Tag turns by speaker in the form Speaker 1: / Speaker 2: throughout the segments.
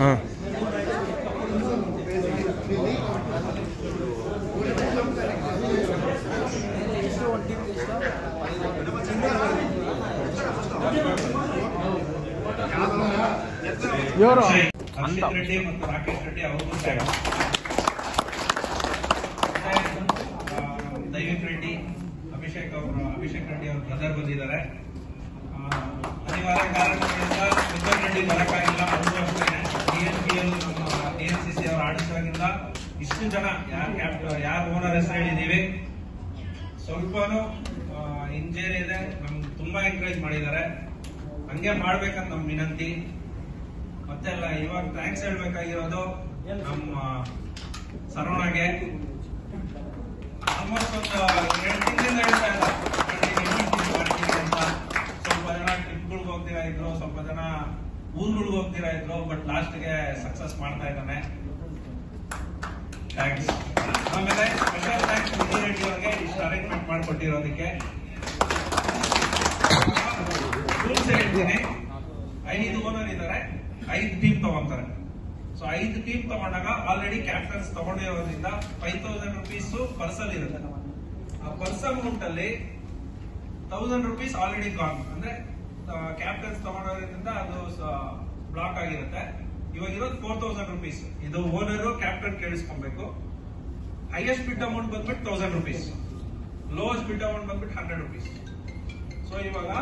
Speaker 1: ಹಾಂ ಇವರು
Speaker 2: ಹರ್ಷಿತ್ ರೆಡ್ಡಿ ಮತ್ತು ರಾಕೇಶ್ ರೆಡ್ಡಿ ಅವ್ರಿಗೂ ದೈವಿಕ್ ರೆಡ್ಡಿ ಅಭಿಷೇಕ್ ರೆಡ್ಡಿ ಅವ್ರ ಬ್ರದರ್ ಬಂದಿದ್ದಾರೆ. ಅನಿವಾರ್ಯ ಕಾರಣಗಳಿಂದ ಮಿಥುನ್ ರೆಡ್ಡಿ ಬರಕ್ಕಾಗಿಲ್ಲ. ಅವರು ಅಷ್ಟೇ DNPL ನಮ್ಮ DNCC ಅವರು ಆಡಿಸುವಾಗಿಂದ ಇಷ್ಟು ಜನ ಯಾರು ಓನರ್ ಹೆಸರು ಹೇಳಿದೀವಿ. ಸ್ವಲ್ಪನೂ ಇಂಜರಿ ಇದೆ. ನಮ್ಗೆ ತುಂಬಾ ಎಂಕರೇಜ್ ಮಾಡಿದ್ದಾರೆ. ಹಂಗೆ ಮಾಡ್ಬೇಕಂತ ನಮ್ ವಿನಂತಿ. ಮತ್ತೆಲ್ಲ ಇವಾಗ ಥ್ಯಾಂಕ್ಸ್ ಹೇಳ್ಬೇಕಾಗಿರೋದು ನಮ್ಮ ಸರವಣಗೆ. ಆಲ್ಮೋಸ್ಟ್ ಒಂದು 2 ತಿಂಗಳಿಂದ ಹೇಳ್ತಾ ಇಲ್ಲ ಮಾಡ್ತೀವಿ ಅಂತ. ಸ್ವಲ್ಪ ಜನ ಟ್ರಿಪ್ಗಳಿಗೆ ಹೋಗ್ತೀರಾ ಇದ್ರು, ಸ್ವಲ್ಪ ಜನ ಊರುಗಳಿಗೆ ಹೋಗ್ತೀರಾ ಇದ್ರು. ಬಟ್ ಲಾಸ್ಟ್ಗೆ ಸಕ್ಸಸ್ ಮಾಡ್ತಾ ಇದ್ದಾನೆ. ಥ್ಯಾಂಕ್ಸ್. ಆಮೇಲೆ ಸ್ಪೆಷಲ್ ಥ್ಯಾಂಕ್ಸ್ ವಿಜಯ್ ರೆಡ್ಡಿ ಅವ್ರಿಗೆ ಇಷ್ಟು ಅರೇಂಜ್ಮೆಂಟ್ ಮಾಡಿಕೊಟ್ಟಿರೋದಕ್ಕೆ. ರೂಲ್ಸ್ ಹೇಳ್ತೀನಿ. 5 ಓನರ್ ಇದ್ದಾರೆ, 5 ಟೀಮ್ ತಗೊಂತಾರೆ. ಸೊ 5 ಟೀಮ್ ತಗೊಂಡಾಗ ಆಲ್ರೆಡಿ ಕ್ಯಾಪ್ಟನ್ಸ್ ತಗೊಂಡಿರೋದ್ರಿಂದ 5000 rupees ಪರ್ಸಲ್ ಇರುತ್ತೆ. ಆ ಪರ್ಸಲ್ ಅಮೌಂಟ್ ಅಲ್ಲಿ 1000 rupees ಆಲ್ರೆಡಿ ಗಾನ್. ಅಂದ್ರೆ ಕ್ಯಾಪ್ಟನ್ಸ್ ತಗೊಂಡಿರೋದ್ರಿಂದ ಅದು ಬ್ಲಾಕ್ ಆಗಿರುತ್ತೆ. ಇವಾಗ ಇರೋದು 4000 rupees. ಇದು ಓನರ್ ಕ್ಯಾಪ್ಟನ್ ಕೇಳಿಸ್ಕೊಬೇಕು. ಹೈಯೆಸ್ಟ್ ಬಿಡ್ ಅಮೌಂಟ್ ಬಂದ್ಬಿಟ್ಟು 1000 rupees, ಲೋಯೆಸ್ಟ್ ಬಿಡ್ ಅಮೌಂಟ್ ಬಂದ್ಬಿಟ್ಟು 100 rupees. ಸೊ ಇವಾಗ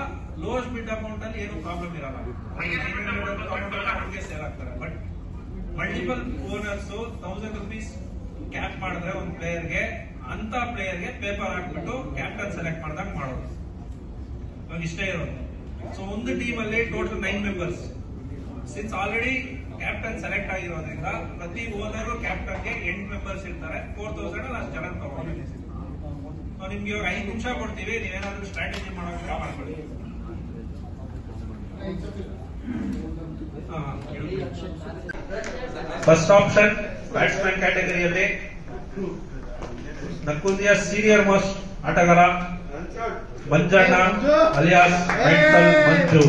Speaker 2: ಲೋಯೆಸ್ಟ್ ಬಿಡ್ ಅಮೌಂಟ್ ಅಲ್ಲಿ ಏನು ಪ್ರಾಬ್ಲಮ್ ಇರಲ್ಲ, ಅವ್ರಿಗೆ ಸೇಲ್ ಆಗ್ತಾರೆ. But multiple owners 1000 rupees cap ಮಾಡಿದ್ರೆ ಒಂದು ಪ್ಲೇಯರ್ಗೆ, ಅಂತ ಪ್ಲೇಯರ್ಗೆ ಪೇಪರ್ ಹಾಕ್ಬಿಟ್ಟು ಕ್ಯಾಪ್ಟನ್ ಸೆಲೆಕ್ಟ್ ಮಾಡಿದಾಗ ಮಾಡೋದು. ಇವಾಗ ಇಷ್ಟೇ ಇರೋದು. ಸೊ ಒಂದು ಟೀಮ್ ಅಲ್ಲಿ total 9 members. Since already captain select ಆಗಿರೋದ್ರಿಂದ ಪ್ರತಿ ಓನರ್ ಕ್ಯಾಪ್ಟನ್ಗೆ 8 ಮೆಂಬರ್ಸ್ ಇರ್ತಾರೆ. 4000 ಅಷ್ಟು ಜನ ತಗೊಂಡು ನಿಮ್ಗೆ ಇವಾಗ 5 ನಿಮಿಷ ಕೊಡ್ತೀವಿ. ನೀವೇನಾದ್ರೂ ಸ್ಟ್ರಾಟಜಿ ಮಾಡೋಕೆ ಮಾಡ್ಕೊಳ್ಳಿ. ಫಸ್ಟ್ ಆಪ್ಷನ್ ಬ್ಯಾಟ್ಸ್ಮನ್ ಕ್ಯಾಟಗರಿಯಲ್ಲಿ ನಕುಂದಿಯ ಸೀನಿಯರ್ ಮೋಸ್ಟ್ ಆಟಗಾರ Manjanna alias mental Manju.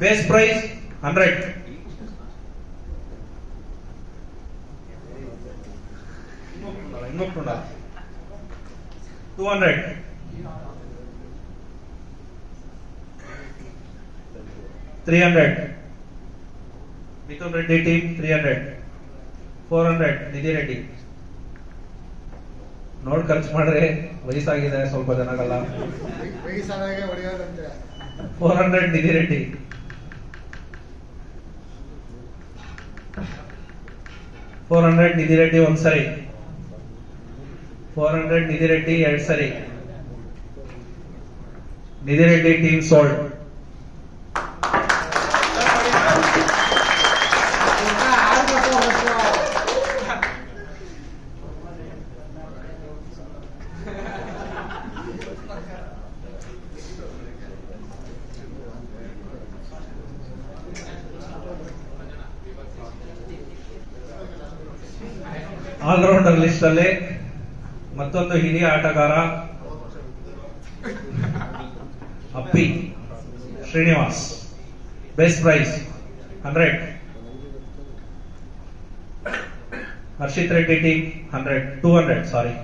Speaker 2: Base price 100. ಇನ್ನೊಂದು 200. 300. ಮಿಥುನ್ ರೆಡ್ಡಿ ಟೀಮ್ 300. 400 ನಿಧಿ ರೆಡ್ಡಿ. ನೋಡ್ ಖರ್ಚು ಮಾಡ್ರಿ, ವಯಸ್ಸಾಗಿದೆ ಸ್ವಲ್ಪ ಜನಗಲ್ಲ. 400 ನಿಧಿ ರೆಡ್ಡಿ. 400 ನಿಧಿ ರೆಡ್ಡಿ ಒಂದ್ಸರಿ. 400 ನಿಧಿ ರೆಡ್ಡಿ 2 ಸರಿ. Nidhi Reddy team sold. Allrounder list ಅಲ್ಲಿ ಮತ್ತೊಂದು ಹಿರಿಯ ಆಟಗಾರ Appi Srinivas. Base price 100. Harshit Reddy team 200 sorry.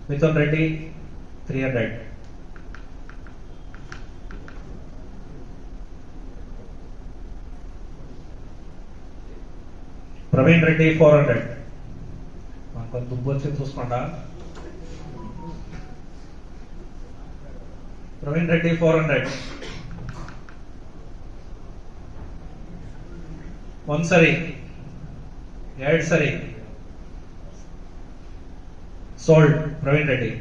Speaker 2: Mithun Reddy 300. Praveen Reddy 400. ನಾಕೊಂದು ದುಬ್ಬಚ್ಚಿ చూసుಕೊಂಡ. ಪ್ರವೀಣ್ ರೆಡ್ಡಿ 400. ಒಂದ್ಸರಿ 2 ಸರಿ sold. Praveen Reddy.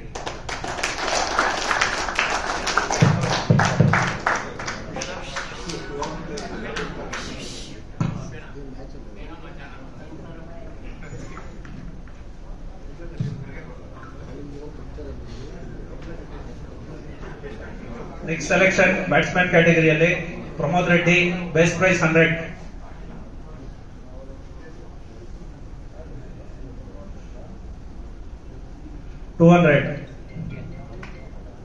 Speaker 2: Next selection batsman ಕ್ಯಾಟಗರಿಯಲ್ಲಿ ಪ್ರಮೋದ್ ರೆಡ್ಡಿ, ಬೇಸ್ ಪ್ರೈಸ್ 100. $200.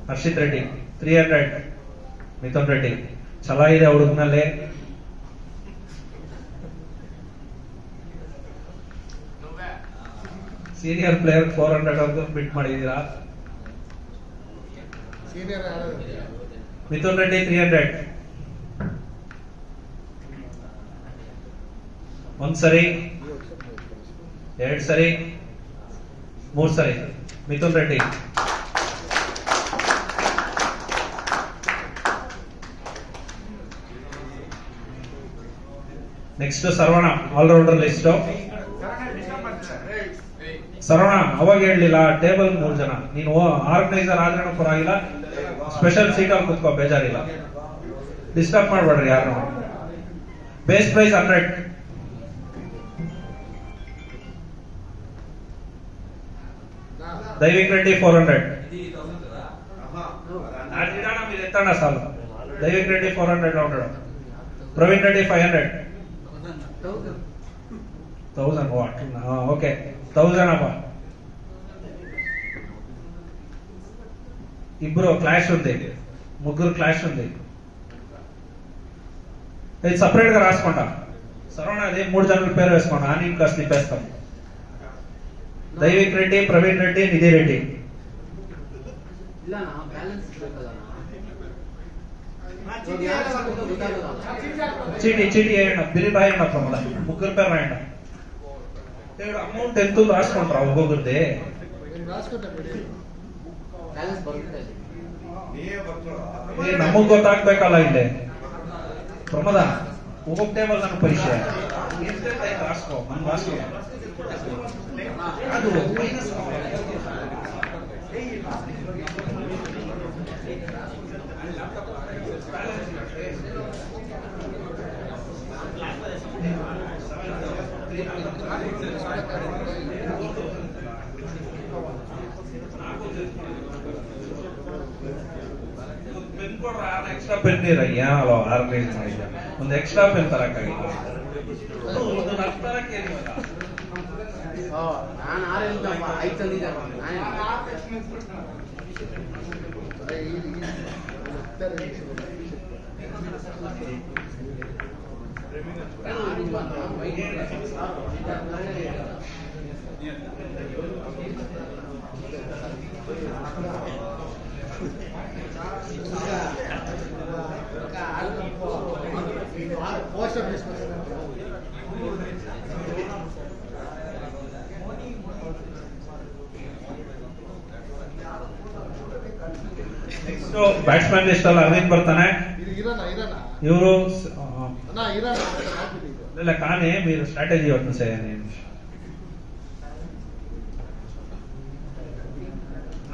Speaker 2: ಹರ್ಷಿತ್ ರೆಡ್ಡಿ 300. ಮಿಥುನ್ ರೆಡ್ಡಿ ಛಲ ಇದೆ ಹುಡುಗನಲ್ಲಿ. ಸೀನಿಯರ್ ಪ್ಲೇಯರ್ 400 ಅಂತ ಬಿಟ್ ಮಾಡಿದೀರಾ. ಮಿಥುನ್ ರೆಡ್ಡಿ 300. ಒಂದ್ ಸರಿ, 2 ಸರಿ, 3 ಸರಿ. Mithun Reddy. Next Sarvana, allrounder list. Sarvana ಅವಾಗ ಹೇಳಲಿಲ್ಲ ಟೇಬಲ್ 3 ಜನ, ನೀನು ಆರ್ಗನೈಸರ್ ಆದ್ರೂ ಪರವಾಗಿಲ್ಲ, ಸ್ಪೆಷಲ್ ಸೀಟ್ ಅಲ್ಲಿ ಕೂತ್ಕೋ, ಬೇಜಾರಿಲ್ಲ, ಡಿಸ್ಟರ್ಬ್ ಮಾಡಬೇಡ್ರಿ ಯಾರು. Base price 100. ದೈವಿಕ್ ರೆಡ್ಡಿ 400. మీరు ఎత్తండి అసలు. దైవిక్ రెడ్డి 400 లో ఉంటాడు. ప్రవీణ్ రెడ్డి 500. 1000 వాట్. ఓకే 1000 అబ్బా. ఇబ్బరు క్లాష్ ఉంది, ముగ్గురు క్లాష్ ఉంది. ఇది సపరేట్ గా రాసుకుంటా. సరవణ అది 3 జనల పేరు వేసుకోండి, అని కాస్త తిప్పేస్తాం. దైవిక్ రెడ్డి, ప్రవీణ్ రెడ్డి, నిధి రెడ్డి. చీటీ చీటీ వేయండి, బిల్లు రాయండి. అప్పుడు మళ్ళీ 3 పేరు రాయండి. అమౌంట్ ఎంత రాసుకుంటారా ఒక్కొక్కరిది? ನಮಗ್ ಗೊತ್ತಾಗ್ಬೇಕಲ್ಲ ಇಲ್ಲಿ ಪ್ರಮೋದ. ಒಬ್ಬೊಬ್ಬ ಟೇಬಲ್ ನನ್ನ ಪರೀಕ್ಷೆ ರಾಸ್ಕೋ ನನ್ ರಾಸ್ಕೋ ಅದು ಮೈನಸ್. ಪೆನ್ ಕೊಡ್ರ, ಎಕ್ಸ್ಟ್ರಾ ಪೆನ್ ಇರಯ್ಯ ಅಲ್ಲ ಆರ್ಗನೈಸ್ ಮಾಡಿದ್ದ. ಒಂದು ಎಕ್ಸ್ಟ್ರಾ ಪೆನ್ ತರಕ್ಕಾಗಿಲ್ಲ. ನೆಕ್ಸ್ಟ್ ಬ್ಯಾಟ್ಸ್ಮನ್ ಲಿಸ್ಟ್ ಅಲ್ಲಿ ಅರವಿಂದ್ ಬರ್ತಾನೆ. ಇವರು ಇಲ್ಲ కానీ మీరు స్ట్రాటజీ ఒకటి చేయండి.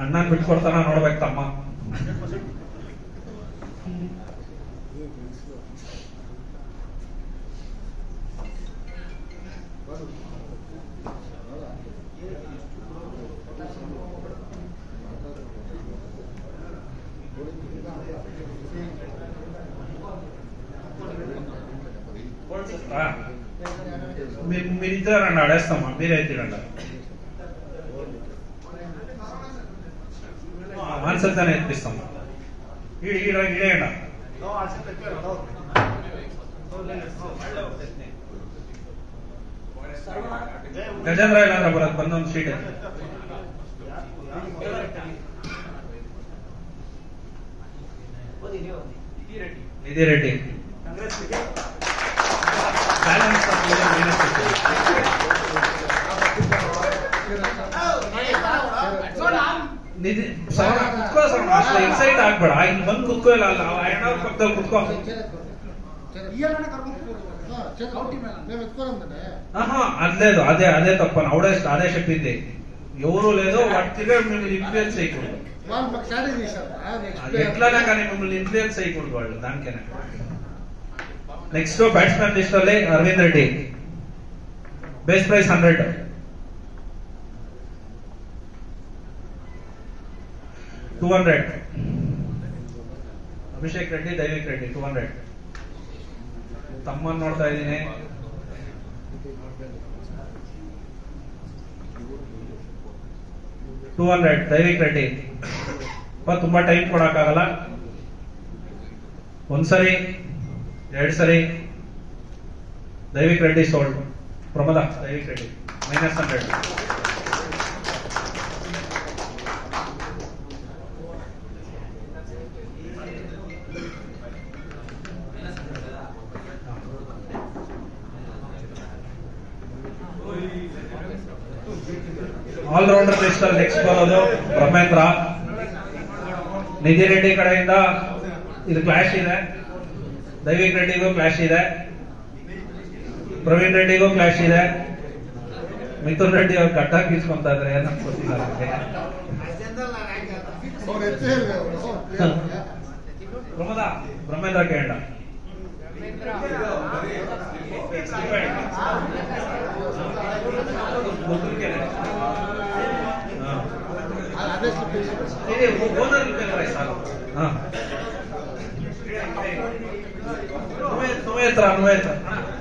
Speaker 2: ಅಣ್ಣನ್ ಬಿಟ್ಕೊಡ್ತಾನ ನೋಡ್ಬೇಕು ತಮ್ಮ. మీరిద్దరండి ఆడేస్తామా, మీరే ఎత్తిరండి. ఆన్సర్తోనే ఎత్తిస్తాము. ఈడేయండి. ಗಜೇಂದ್ರ ಇಲ್ಲಾಂದ್ರೆ ಬರೋದು ಬಂದೊಂದು ಸೀಟ್. ನಿಧಿ ರೆಡ್ಡಿ ನಿಧಿ ಕುತ್ಕೋ ಸರ್, ಅಷ್ಟು ಎಕ್ಸೈಟ್ ಆಗ್ಬೇಡ. ಇಲ್ಲಿ ಬಂದು ಕುತ್ಕೋ, ಇಲ್ಲ ಅಲ್ಲ ಅವ್ರ ಪಕ್ಕದಲ್ಲಿ ಕುತ್ಕೋ. అదిలేదు, అదే తప్పని ఆవిడ అదే చెప్పింది. ఎవరు లేదు వాటిగా మిమ్మల్ని ఇన్ఫ్లుయెన్స్ చేయకూడదు. అది ఎట్లనే కానీ మిమ్మల్ని ఇన్ఫ్లుయెన్స్ చేయకూడదు వాళ్ళు, దానికేనే. నెక్స్ట్ బ్యాట్స్మెన్ లిస్ట్ ಅಲ್ಲಿ ಅರವಿಂದ್ ರೆಡ್ಡಿ, ಬೇಸ್ ಪ್ರೈಸ್ 100. $200. ಅಭಿಷೇಕ್ ರೆಡ್ಡಿ, ದೈವಿಕ್ ರೆಡ್ಡಿ 200. ತಮ್ಮನ್ ನೋಡ್ತಾ ಇದ್ದೀನಿ. $200 ದೈವಿಕ್ ರೆಡ್ಡಿ. ತುಂಬಾ ಟೈಮ್ ಕೊಡಕ್ಕಾಗಲ್ಲ. ಒಂದ್ಸರಿ 2 ಸರಿ Daivik Reddy sold. Pramoda Daivik Reddy -100. Allrounder list ಅಲ್ಲಿ ನೆಕ್ಸ್ಟ್ ಬರೋದು ಬ್ರಹ್ಮೇಂದ್ರ. ನಿಧಿ ರೆಡ್ಡಿ ಕಡೆಯಿಂದ ಇದು ಕ್ಲಾಶ್ ಇದೆ. ದೈವಿಕ್ ರೆಡ್ಡಿಗೂ ಕ್ಲಾಶ್ ಇದೆ. ಪ್ರವೀಣ್ ರೆಡ್ಡಿಗೂ ಕ್ಲಾಶ್ ಇದೆ. ಮಿಥುನ್ ರೆಡ್ಡಿ ಅವ್ರು ಕಟ್ಟ ಕಿಸ್ಕೊಂತಾ ಇದ್ರೆ ಏನಂತ ಗೊತ್ತಿಲ್ಲ ನನಗೆ. ಪ್ರಮೋದ ಬ್ರಹ್ಮೇಂದ್ರ ಕೇಳ.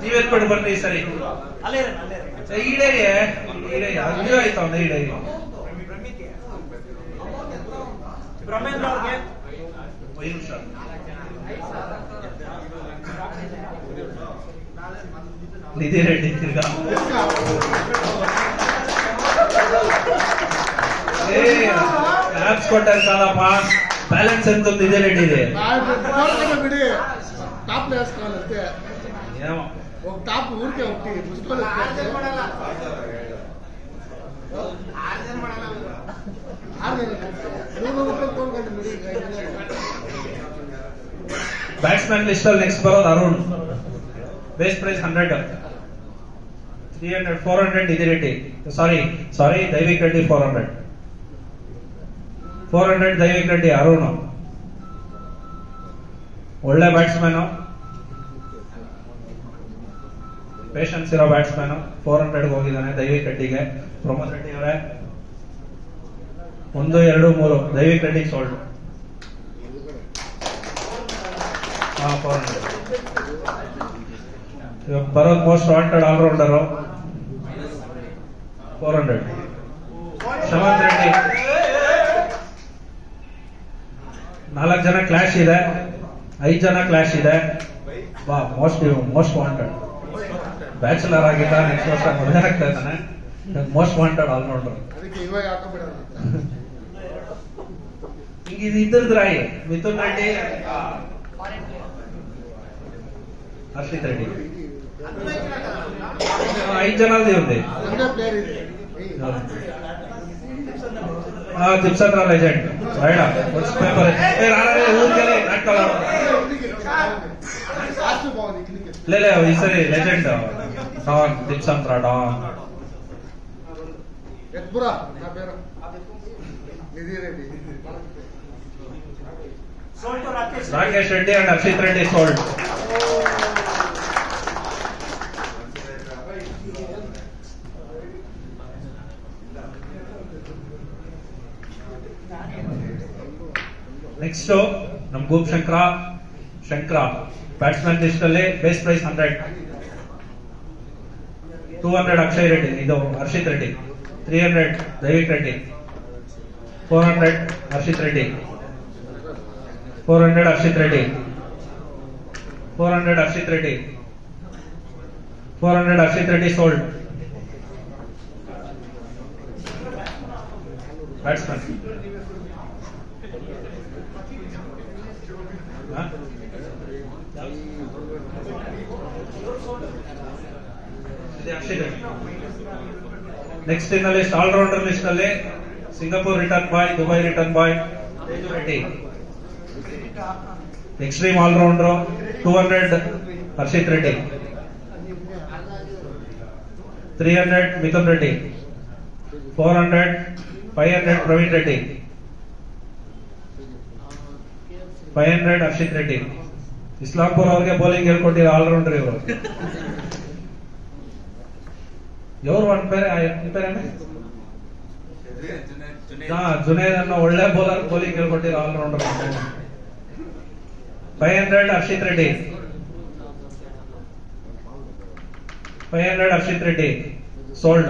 Speaker 2: ನೀವೆತ್ಕೊಂಡು ಬರ್ರಿ ಈ ಸರಿ. ಈಡೇರಿ ಅಜ್ಜು ಆಯ್ತು ಅವನ ಈಡೇರಿ. ನಿಧಿ ರೆಡ್ಡಿ ತಿರ್ಗಾ ಆಪ್ಸ್ ಕೊಟ್ಟಾರ ಕಾಲಪ್ಪ. ಬ್ಯಾಲೆನ್ಸ್ ಅಂತ ನಿಧಿ ರೆಡ್ಡಿ ಇದೆ.
Speaker 1: ಟಾಪ್ ಊರಿಗೆ ಹೋಗ್ತಿ
Speaker 2: ಬ್ಯಾಟ್ಸ್ಮನ್ ಲಿಸ್ಟ್ ಅಲ್ಲಿ ನೆಕ್ಸ್ಟ್ ಬರೋದು Arun. Base price 100. 300 400 Nidhi Reddy. Sorry Daivik Reddy 400. 400 Daivik Reddy. Arun ಒಳ್ಳೆ ಬ್ಯಾಟ್ಸ್ಮನ್, ಪೇಷನ್ಸ್ ಇರೋ ಬ್ಯಾಟ್ಸ್ಮನ್. 400 ಹೋಗಿದ್ದಾನೆ ದೈವಿಕ್ ರೆಡ್ಡಿಗೆ. ಪ್ರಮೋದ್ ರೆಡ್ಡಿ ಅವರೇ 1 2 3 ದೈವಿಕ್ ರೆಡ್ಡಿ ಸೋಲ್ಡ್. 400. ಇವಾಗ ಬರೋದು most wanted allrounder 400. Shamanth Reddy. 4 ಜನ ಕ್ಲಾಶ್ ಇದೆ, 5 ಜನ ಕ್ಲಾಶ್ ಇದೆ. ಮೋಸ್ಟ್ ವಾಂಟೆಡ್ ಬ್ಯಾಚುಲರ್ ಆಗಿದ್ದ, ನೆಕ್ಸ್ಟ್ ವರ್ಷ ಮದುವೆ ಆಗ್ತಾ ಇದ್ದಾನೆ. Most wanted allrounder. ಈಗ ಇದು ಇದ್ರದ್ರಾಯಿ ಮಿಥುನ್ ರೆಡ್ಡಿ, ಹರ್ಷಿತ್ ರೆಡ್ಡಿ 5 ಜನದ್ದು ಇವ್ರದ್ದು. ಜಿಪ್ಸನ್ ಲೆಜೆಂಡ್ ಬೇಡ ಪೇಪರ್ ಲೇ ಈ ಸರಿ legend don Jipson don. Rakesh Reddy and Harshit Reddy sold. Next ನಮ್ ಗೂಪ್ ಶಂಕರ ಬ್ಯಾಟ್ಸ್ಮನ್ ಲಿಸ್ಟ್ ಅಲ್ಲಿ ಬೇಸ್ ಪ್ರೈಸ್ 100. 200 ಅಕ್ಷಯ್ ರೆಡ್ಡಿ, ಇದು Harshit Reddy. 300 Daivik Reddy. 400 Harshit Reddy. 400 Harshit Reddy. 400 Harshit Reddy. 400 Harshit Reddy sold. Batsman next in list allrounder list ಅಲ್ಲಿ Singapore return boy, Dubai return boy Teju Reddy. Extreme allrounder 200 Harshit Reddy. 300 Mithun Reddy. 400 500 Praveen Reddy. 500 Harshit Reddy. Islampur ಅವ್ರಿಗೆ ಬೌಲಿಂಗ್ ಹೇಳ್ಕೊಟ್ಟಿರೋ ಆಲ್ರೌಂಡರ್ ಇವರು. ఎవరు వన్ పేరు ಜುನೇದ್ ಅನ್ನೋ ಒಳ್ಳೆ ಬೌಲಿಂಗ್ ಹೇಳ್ಕೊಟ್ಟಿರೋ allrounder. 500 Arshit Reddy. 500 Arshit Reddy. Sold.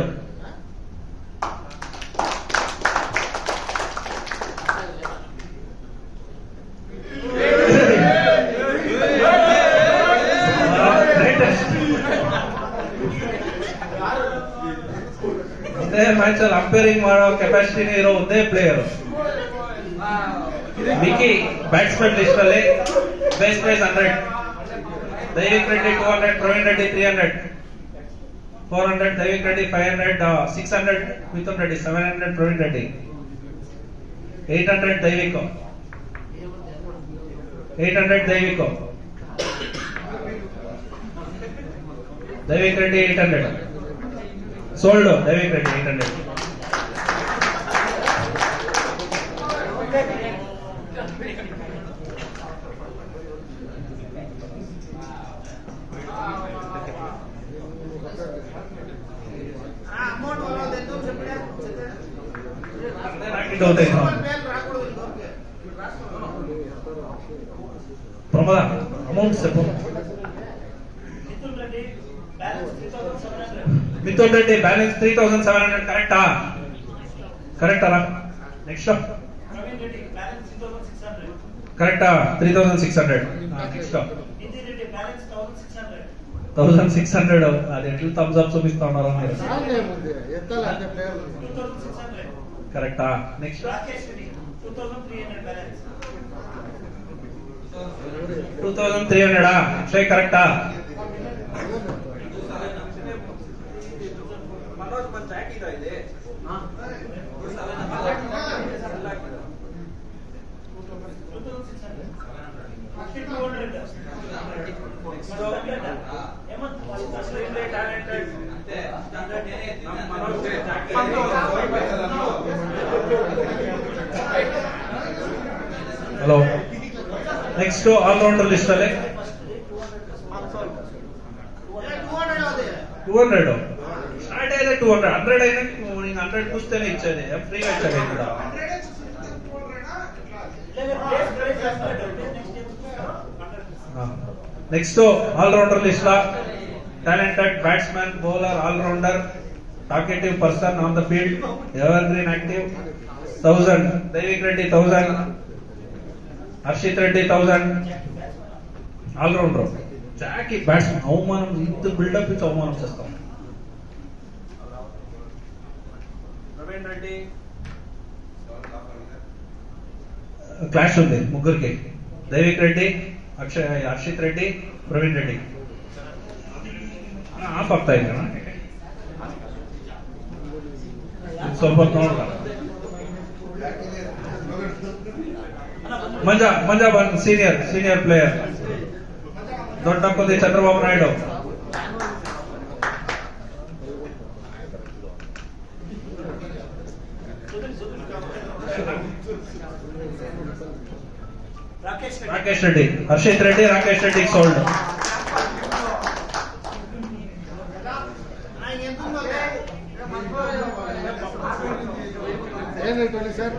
Speaker 2: Match ಅಲ್ಲಿ ಅಂಪೈರಿಂಗ್ ಮಾಡೋ ಕೆಪಾಸಿಟಿ ಇರೋ ಒಂದೇ ಪ್ಲೇಯರ್ ವಿಕಿ. ಬ್ಯಾಟ್ಸ್ಮನ್ ಲಿಸ್ಟ್ ಅಲ್ಲಿ base price 100. Daivik Reddy 200, Praveen Reddy 300, 400 Daivik Reddy, 500 600 Mithun Reddy, 700 Praveen Reddy, 800 Daivik, 800 Daivik, Daivik Reddy 800. Sold Daivik Reddy 800. Pramod amount ಸೆಪು. ಮಿಥುನ್ ರೆಡ್ಡಿ ಬ್ಯಾಲೆನ್ಸ್ 3700. ಕರೆಕ್ಟಾ? ಕರೆಕ್ಟಾ? ನೆಕ್ಸ್ಟ್ ಕರೆಕ್ಟಾ? 3600. ನೆಕ್ಸ್ಟ್ 1600. ಅದೆಷ್ಟು ಥಮ್ಸ್ ಅಪ್ చూపిస్తున్నారు ಕರೆಕ್ಟಾ? ನೆಕ್ಸ್ಟ್ 2300. ಅಕ್ಷಯ್ ಕರೆಕ್ಟಾ? ಹಲೋ. ನೆಕ್ಸ್ಟ್ ಆಲ್ರೌಂಡರ್ ಲಿಸ್ಟ್ ಅಲ್ಲಿ 200 ಸ್ಟಾರ್ಟ್ ಆಗಿದೆ. 200 100 అయినా 100 ಕೂಸ್ತೇನೆ ಇಚ್ಛೆ ಫ್ರೀగా ఇచ్చారు ఇక్కడ. Next allrounder list talented batsman, bowler, all-rounder, talkative person on the field, evergreen active, 1000. Daivik Reddy 1000, Arshit Reddy 1000, all-rounder. Jackie batsman, అవమానం ఇంత బిల్డప్ ఇచ్చి అవమానం చేస్తాం. ప్రవీణ్ రెడ్డి క్లాష్ ఉంది ముగ్గురికి. దైవిక్ రెడ్డి, ಹರ್ಷಿತ್ ರೆಡ್ಡಿ, ಪ್ರವೀಣ್ ರೆಡ್ಡಿ. ಆಫ್ ಆಗ್ತಾ ಇಲ್ಲ ಸ್ವಲ್ಪ ನೋಡ್ರ. ಮಂಜಾ ಬಂದ್ ಸೀನಿಯರ್ ಪ್ಲೇಯರ್. ದೊಡ್ಡಪ್ಪಂದಿ ಚಂದ್ರಬಾಬು ನಾಯ್ಡು. ರಾಕೇಶ್ ರೆಡ್ಡಿ, ಹರ್ಷಿತ್ ರೆಡ್ಡಿ, ರಾಕೇಶ್ ರೆಡ್ಡಿ ಸೋಲ್ಡ್.
Speaker 1: ಏನ್ ಹೇಳ್ಕೊಳ್ಳಿ ಸರ್?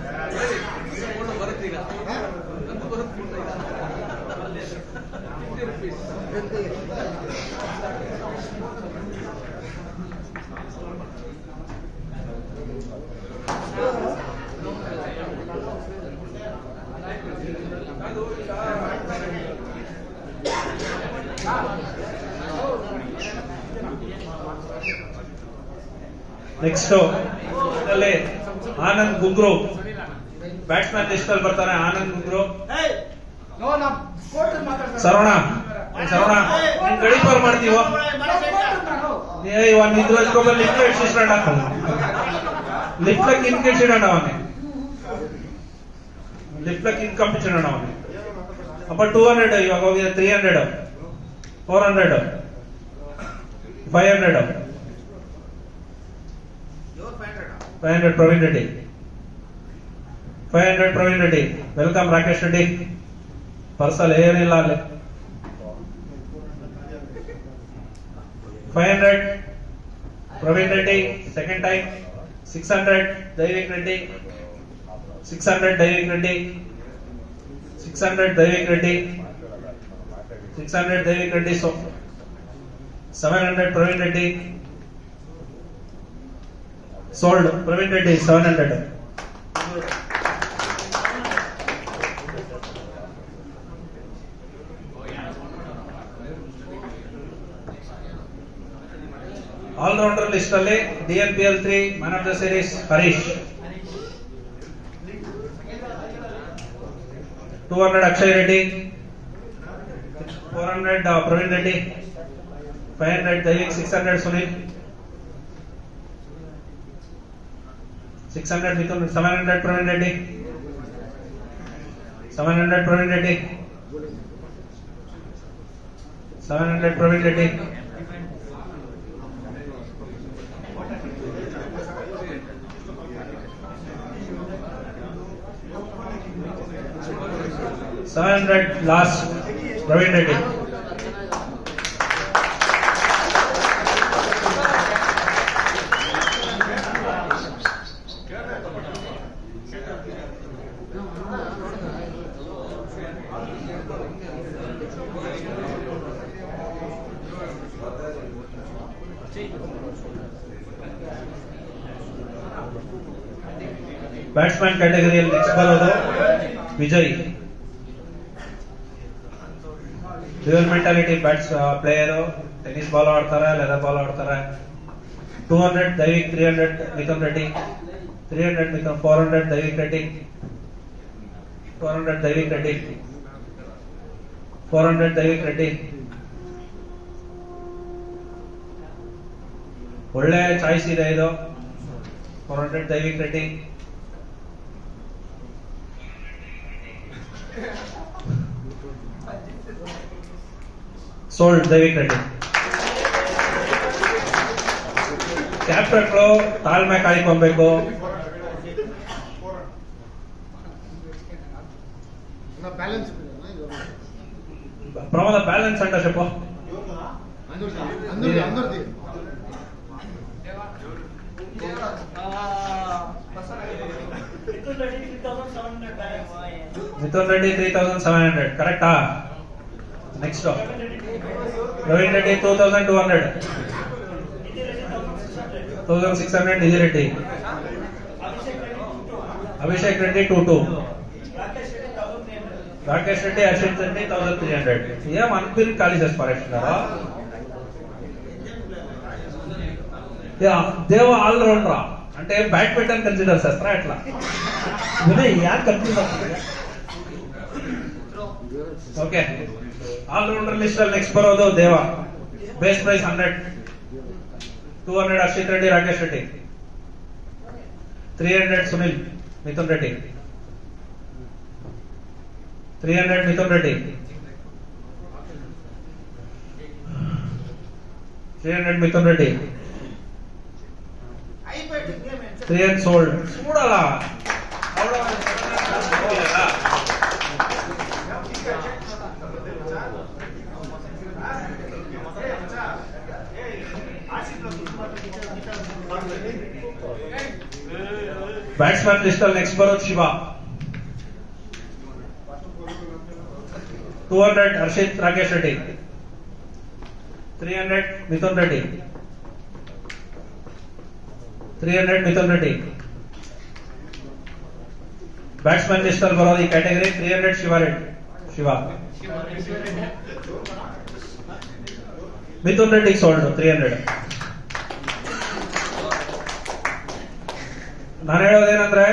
Speaker 2: ನೆಕ್ಸ್ಟ್ ಅಲ್ಲಿ ಆನಂದ್ ಗುಗ್ರು ಬ್ಯಾಟ್ಸ್ಮನ್ ಲಿಸ್ಟ್ ಅಲ್ಲಿ ಬರ್ತಾನೆ. ಆನಂದ್ ಗುಗ್ರು. ಸರವಣ ನಿನ್ ಗಡಿಪಾರ್ ಮಾಡ್ತೀವ ನಿದ್ರೋಸ್ಕೋಬ ಲಿಫ್ಟ್ ಇಡ್ಸಿಡೋಣ. ಲಿಫ್ಟ್ ಇನ್ಕಿಡ್ಸಿಡೋಣ ಅವನೇ. ಲಿಫ್ಟ್ ಇನ್ಕಂಪಿಸಿಡೋಣ ಅವನೇ. ಅಪ್ಪ 200 ಇವಾಗ ಹೋಗಿದೆ. 300, 400, 500, 500 ಪ್ರವೀಣ್ ರೆಡ್ಡಿ, 500 ಪ್ರವೀಣ್ ರೆಡ್ಡಿ. ವೆಲ್ಕಮ್ ರಾಕೇಶ್ ರೆಡ್ಡಿ. ಪರ್ಸಲ್ ಏನಿಲ್ಲ ಅಲ್ಲಿ. 500 Praveen Reddy second time. 600 Daivik Reddy, 600 Daivik Reddy, 600 Daivik Reddy, 600 Devik Reddy, 700 Praveen Reddy. Sold. Praveen Reddy 700. All-rounder list ಅಲ್ಲಿ DNPL 3 man of the series Harish. 200 Akshay Reddy. 400 Praveen Reddy. 500 Devik. 600 Sunil. 600 Mithun. 700 Praveen Reddy. 700 Praveen Reddy. 700 Praveen Reddy. 700 last Praveen Reddy. Batsman category next ball Vijay. Dual mentality bats player, tennis ball ಆಡ್ತಾರೆ, leather ball ಆಡ್ತಾರೆ. 200 Devik, 300 Mithun Reddy, 300 Mithun, 400 Devik Reddy, 400 Devik Reddy, 400 Devik Reddy. ಒಳ್ಳೆ choice ಇದೆ ಇದು. 400 Devik Reddy. Sold Devik Reddy. ಕ್ಯಾಪ್ಟನ್ಗಳು ತಾಳ್ಮೆ ಕಾಯ್ಕೊಬೇಕು. Pramoda balance ಅಂಟ ಶೆಪ್ಪ Mithun Reddy 3700 ಕರೆಕ್ಟಾ? Next Praveen Reddy 2200, 1600 Nidhi Reddy, Abhishek Reddy 22, Rakesh Reddy, Ashit Reddy 1300. ఏం unfilled ఖాళీ చేసి పారేస్తున్నారా? దేవ ఆల్ రౌండరా అంటే బ్యాడ్మింటన్ కన్సిడర్ చేస్తారా ఎట్లా? ಯಾಕೆ ಕನ್ಸಿಡರ್? ಓಕೆ, ಆಲ್ರೌಂಡರ್ ಲಿಸ್ಟ್ ಅಲ್ಲಿ ನೆಕ್ಸ್ಟ್ ಬರೋದು Deva. Base price 100. 200 Akshith Reddy, Rakesh Reddy. 300 Sunil, Mithun Reddy. 300 Mithun Reddy. 300 Mithun Reddy. 300 sold. చూడాల ಬ್ಯಾಟ್ಸ್ಮನ್ ಲಿಸ್ಟ್ ಅಲ್ಲಿ ನೆಕ್ಸ್ಟ್ ಬರೋದು ಶಿವ. 200 ಹರ್ಷಿತ್ ರಾಕೇಶ್ ರೆಡ್ಡಿ. 300 ಮಿಥುನ್ ರೆಡ್ಡಿ. 300 ಮಿಥುನ್ ರೆಡ್ಡಿ. ಬ್ಯಾಟ್ಸ್ಮನ್ ಲಿಸ್ಟ್ ಅಲ್ಲಿ ಬರೋದು ಈ ಕ್ಯಾಟಗರಿ 300 ಶಿವ ರೆಡ್ಡಿ. ಶಿವ ಮಿಥುನ್ ರೆಡ್ಡಿ ಸೋಲ್ಡ್ 300. ನಾನು ಹೇಳೋದೇನಂದ್ರೆ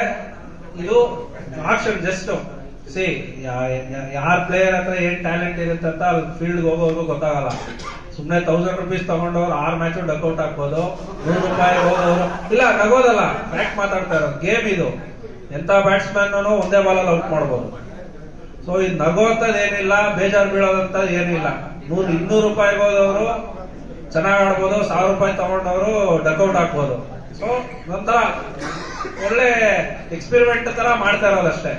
Speaker 2: ಇದು ಆಕ್ಷನ್ ಜಸ್ಟ್ ಸಿ ಯಾರ ಪ್ಲೇಯರ್ ಹತ್ರ ಏನ್ ಟ್ಯಾಲೆಂಟ್ ಇರುತ್ತೆ ಅಂತ ಅಲ್ಲಿ ಫೀಲ್ಡ್ ಹೋಗೋರ್ಗು ಗೊತ್ತಾಗಲ್ಲ. ಸುಮ್ನೆ 1000 ರೂಪೀಸ್ ತಗೊಂಡವ್ರು 6 ಮ್ಯಾಚ್ ಡಕ್ಔಟ್ ಹಾಕ್ಬೋದು. 100 ರೂಪಾಯಿ ಹೋದವರು ಇಲ್ಲ, ನಗೋದಲ್ಲ, ಫ್ಯಾಕ್ಟ್ ಮಾತಾಡ್ತಾ ಇರೋದು. ಗೇಮ್ ಇದು. ಎಂತ ಬ್ಯಾಟ್ಸ್ಮನ್ ಒಂದೇ ಬಾಲಲ್ಲಿ ಔಟ್ ಮಾಡ್ಬೋದು. ಸೊ ಇದು ನಗೋಂತದ್ ಏನಿಲ್ಲ, ಬೇಜಾರು ಬೀಳೋದಂತ ಏನಿಲ್ಲ. 200 ರೂಪಾಯಿಗೆ ಹೋದವರು ಚೆನ್ನಾಗಿ ಆಡ್ಬೋದು, 1000 ರೂಪಾಯಿ ತಗೊಂಡವರು ಡಕ್ಔಟ್ ಹಾಕ್ಬೋದು. ಸೊ ಒಂಥರ ಒಳ್ಳೆ ಎಕ್ಸ್ಪೆರಿಮೆಂಟ್ ತರ ಮಾಡ್ತಾ ಇರೋದಷ್ಟೇ.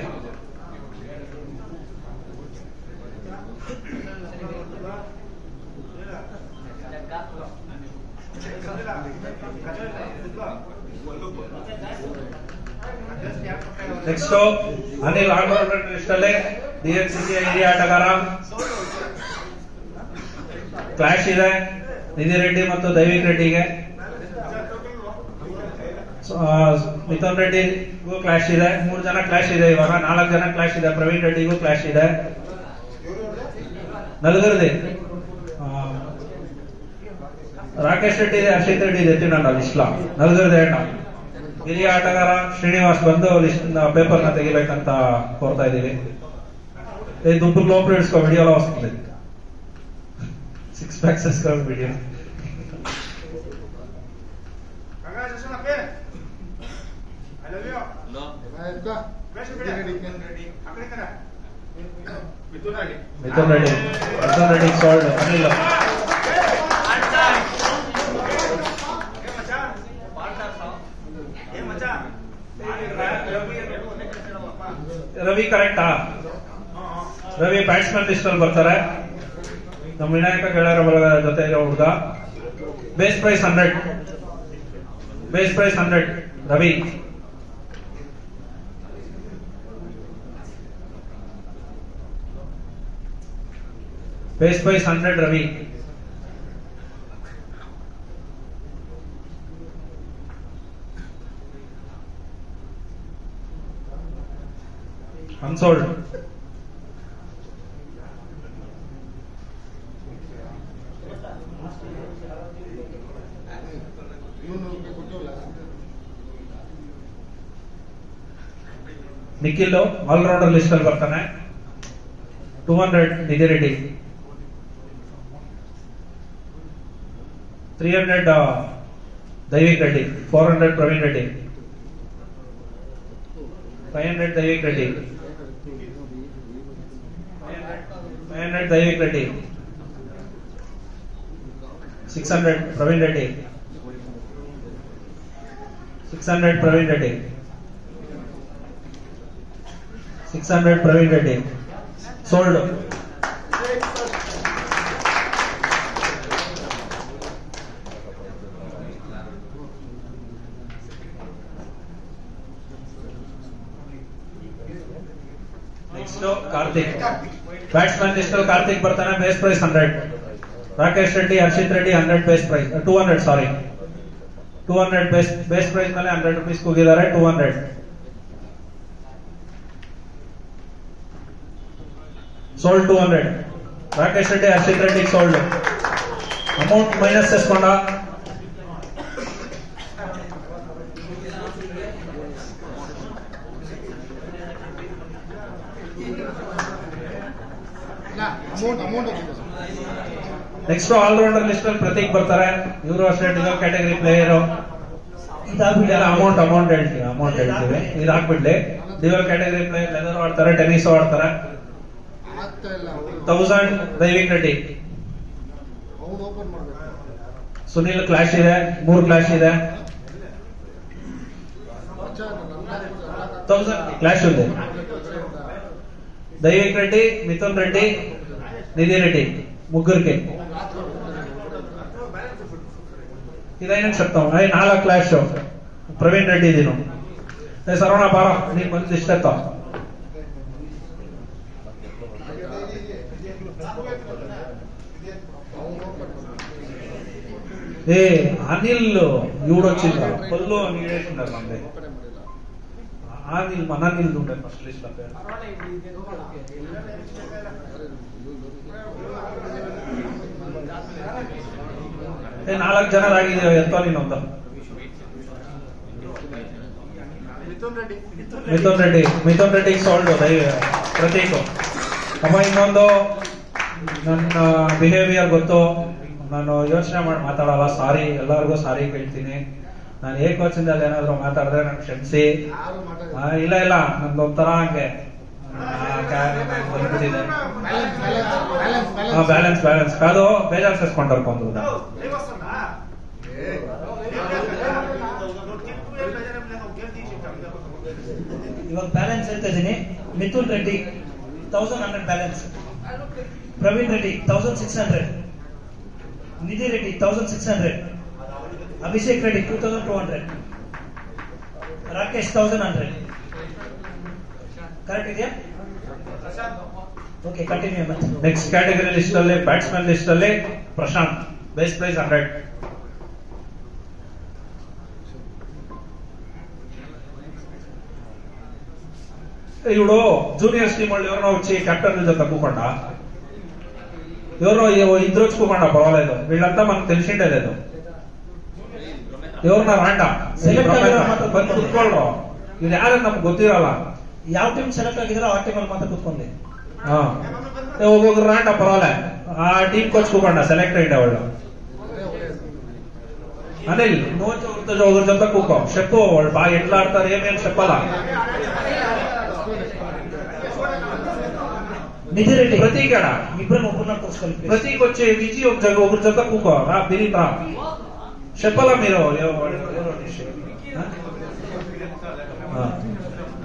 Speaker 2: ನೆಕ್ಸ್ಟ್ ಅನಿಲ್ ಆಲ್ರೌಂಡರ್ ಲಿಸ್ಟ್ ಅಲ್ಲಿ DNCC ಹಿರಿಯ ಆಟಗಾರ. ಕ್ಲಾಶ್ ಇದೆ ನಿಧಿ ರೆಡ್ಡಿ ಮತ್ತು ದೈವಿಕ್ ರೆಡ್ಡಿಗೆ. ಮಿಥುನ್ ರೆಡ್ಡಿಗೂ ಕ್ಲಾಶ್ ಇದೆ. 3 ಜನ ಕ್ಲಾಶ್ ಇದೆ. ಇವಾಗ 4 ಜನ ಕ್ಲಾಶ್ ಇದೆ. ಪ್ರವೀಣ್ ರೆಡ್ಡಿಗೂ ಕ್ಲಾಶ್ ಇದೆ. ನಲ್ಗರ್ದಿ ರಾಕೇಶ್ ರೆಡ್ಡಿ ಇದೆ, ಹರ್ಷಿತ್ ರೆಡ್ಡಿ ಇದೆ. ಎತ್ತಿನಲ್ಲ ಲಿಸ್ಟ್ ನಲ್ಗರ್ದೆ ಅಣ್ಣ. ಹಿರಿಯ ಆಟಗಾರ ಶ್ರೀನಿವಾಸ್ ಬಂದು ಲಿಸ್ಟ್ ಪೇಪರ್ ನ ತೆಗಿಬೇಕಂತ ಕೋರ್ತಾ ಇದೀವಿ. ದುಡ್ಡು ಲೋಪ ಇಡ್ಸ್ಕೊ ವಿಡಿಯೋ ಎಲ್ಲ ವಸ್ತುಂది 6 ಪ್ಯಾಕ್ಸ್ ಇಸ್ಕೊಂಡು ವಿಡಿಯೋ. ಮಿಥುನ್ ರೆಡ್ಡಿ ಸೋಲ್ಡ್. ಅನಿಲ್ ರವಿ ಕರೆಕ್ಟಾ? ರವಿ ಬ್ಯಾಟ್ಸ್ಮನ್ ಲಿಸ್ಟ್ ಅಲ್ಲಿ ಬರ್ತಾರೆ. ನಮ್ಮ ವಿನಾಯಕ ಗೆಳೆಯರ ಬಳಗದ ಜೊತೆ ಇರೋ ಹುಡುಗ. Base price 100. Base price 100 Ravi. Base price 100 Ravi. Unsold. Nikhil allrounder list ಅಲ್ಲಿ ಬರ್ತಾನೆ. 200 Nidhi Reddy. 300 Daivik Reddy. 400 Praveen Reddy. 500 Daivik Reddy. 500 Daivik Reddy. 600 Praveen Reddy. 600 Praveen Reddy. 600 Praveen Reddy. Sold. Next Karthik. Batsman list Karthik ಬರ್ತಾನೆ. Base price 100. Rakesh Reddy, Harshit Reddy 100 base price. 200 sorry 200 base price ಮೇಲೆ 100 ರೂಪೀಸ್ ಹೋಗಿದ್ದಾರೆ. 200 sold. 200 Rakesh Reddy, Harshit Reddy sold. Amount minus ಎಸ್ಕೊಂಡ. ನೆಕ್ಸ್ಟ್ ಆಲ್ರೌಂಡರ್ ಲಿಸ್ಟ್ ಅಲ್ಲಿ ಪ್ರತೀಕ್ ಬರ್ತಾರೆ. ಇವರು ಅಷ್ಟೇ ಡಿವಲ್ ಕ್ಯಾಟಗರಿ ಪ್ಲೇಯರ್. ಇದಾಗ್ಬಿಡ್ಲಿ ಅಮೌಂಟ್ ಹೇಳ್ತೀವಿ. ಇದಾಗ್ಬಿಡ್ಲಿ ಡಿವಲ್ ಕ್ಯಾಟಗರಿ ಪ್ಲೇಯರ್. ಲೆದರ್ ಆಡ್ತಾರೆ, ಟೆನ್ನಿಸ್ ಆಡ್ತಾರೆ. 1000 ದೈವಿಕ್ ರೆಡ್ಡಿ. ಸುನಿಲ್ ಕ್ಲಾಶ್ ಇದೆ. 3 ಕ್ಲಾಶ್ ಇದೆ. 1000 ಕ್ಲಾಶ್ ಇದೆ. ದೈವಿಕ್ ರೆಡ್ಡಿ, ಮಿಥುನ್ ರೆಡ್ಡಿ, ನಿಧಿ ರೆಡ್ಡಿ ముగ్గురికి. ಇದೈನ చెప్తాం. 4 క్లాష్. ప్రవీణ్ రెడ్డి దీను సరవణ బారా నీకు మంచి లిస్ట్ ఎత్తా. ఏ అనిల్ ఇవిడొచ్చిండ్రా పళ్ళు నీడేసిండారు మంది. అనిల్ మన అనిల్ ఉంటాయి ఫస్ట్ లిస్ట్ లో. 4 ಜನರಾಗಿದೆ. ಎಂತ ನೀನು ಅಂತ ಮಿಥುನ್ ರೆಡ್ಡಿ ಸೋಲ್ಡ್. ಪ್ರತೀಕ್ ಅಮ್ಮ ಇನ್ನೊಂದು ನನ್ನ ಬಿಹೇವಿಯರ್ ಗೊತ್ತು. ನಾನು ಯೋಚನೆ ಮಾಡಿ ಮಾತಾಡಲ್ಲ. ಸಾರಿ, ಎಲ್ಲರಿಗೂ ಸಾರಿ ಕೇಳ್ತೀನಿ. ನಾನು ಏಕವಚನದಲ್ಲಿ ಏನಾದ್ರು ಮಾತಾಡಿದ್ರೆ ನನ್ಗೆ ಕ್ಷಮಿಸಿ. ಇಲ್ಲ ನಂದೊಂಥರ ಹಂಗೆ ಬ್ಯಾಲೆನ್ಸ್ ಕಾದು ಬೇಜಾರು ಸೇರ್ಸ್ಕೊಂಡ್ರು ಬಂದು.
Speaker 3: ಇವಾಗ ಬ್ಯಾಲೆನ್ಸ್ ಹೇಳ್ತಾ ಇದ್ದೀನಿ. ಮಿಥುನ್ ರೆಡ್ಡಿ 1100 ಬ್ಯಾಲೆನ್ಸ್. ಪ್ರವೀಣ್ ರೆಡ್ಡಿ 1600. ನಿಧಿ ರೆಡ್ಡಿ 1600. ಅಭಿಷೇಕ್ ರೆಡ್ಡಿ 2200. ರಾಕೇಶ್ 1100. ಕರೆಕ್ಟ್ ಇದೆಯಾ? Okay, continue.
Speaker 2: Next category list ಅಲ್ಲಿ ಬ್ಯಾಟ್ಸ್ಮನ್ ಲಿಸ್ಟ್ ಅಲ್ಲಿ ಪ್ರಶಾಂತ್ ಬೇಸ್ ಪ್ರೈಸ್ 100. ಇವಳು ಜೂನಿಯರ್ಸ್ ಟೀಮ್ ಅಲ್ಲಿ ಇವ್ರನ್ನ వచ్చి ಕ್ಯಾಪ್ಟನ್ ಜೊತೆ ತಕ್ಕೊಂಡ ಇವ್ರನ್ನ ಇದ್ರು ಹಚ್ಕೊಂಡ ಪರವಾಗಿಲ್ಲ వీళ్ళంతా మనకు తెలిసిండే లేదు ಇವ್ರನ್ನ ರಾಂಡ ಬಂದು ಕುತ್ಕೊಳ್ಳೋ ಇದು ಯಾರು ನಮ್ಗೆ ಗೊತ್ತಿರಲ್ಲ
Speaker 3: ಯಾವ ಟೀಮ್ ಸೆಲೆಕ್ಟ್ ಆಗಿದ್ರೆ ಆ ಟೀಮ್ ಅಲ್ಲಿ ಮಾತ್ರ ಕುತ್ಕೊಂಡೆ
Speaker 2: ಒಬ್ಬೊಬ್ರು ರಾಂಡ ಪರವಾಗಿಲ್ಲ ಆ ಟೀಮ್ ಕೋಚ್ ಕೂಕೊಂಡ ಸೆಲೆಕ್ಟ್ ಆಗಿದೆ ಅವಳು ಅನಿಲ್ ಒಬ್ಬರ ಜೊತೆ ಕೂಕೋ ಶೆಪ್ಪು ಅವಳು ಬಾ ಎಟ್ಲ ಆಡ್ತಾರೆ ಏನೇನು ಶೆಪ್ಪಲ್ಲ
Speaker 3: ನಿಧಿ ರೆಡ್ಡಿ
Speaker 2: ಪ್ರತೀಕ್ ಅಡ
Speaker 3: ಇಬ್ಬರನ್ನ ಒಬ್ಬರನ್ನ ಕೂರಿಸ್ಕೊಳ್ಳಿ
Speaker 2: ಪ್ರತೀಕ್ వచ్చి విజి ಒಬ್ಬರ ಜೊತೆ ಕೂಕೋ ರಾ ಬಿರಿನ್ ರಾ ಶೆಪ್ಪಲ್ಲ మీరు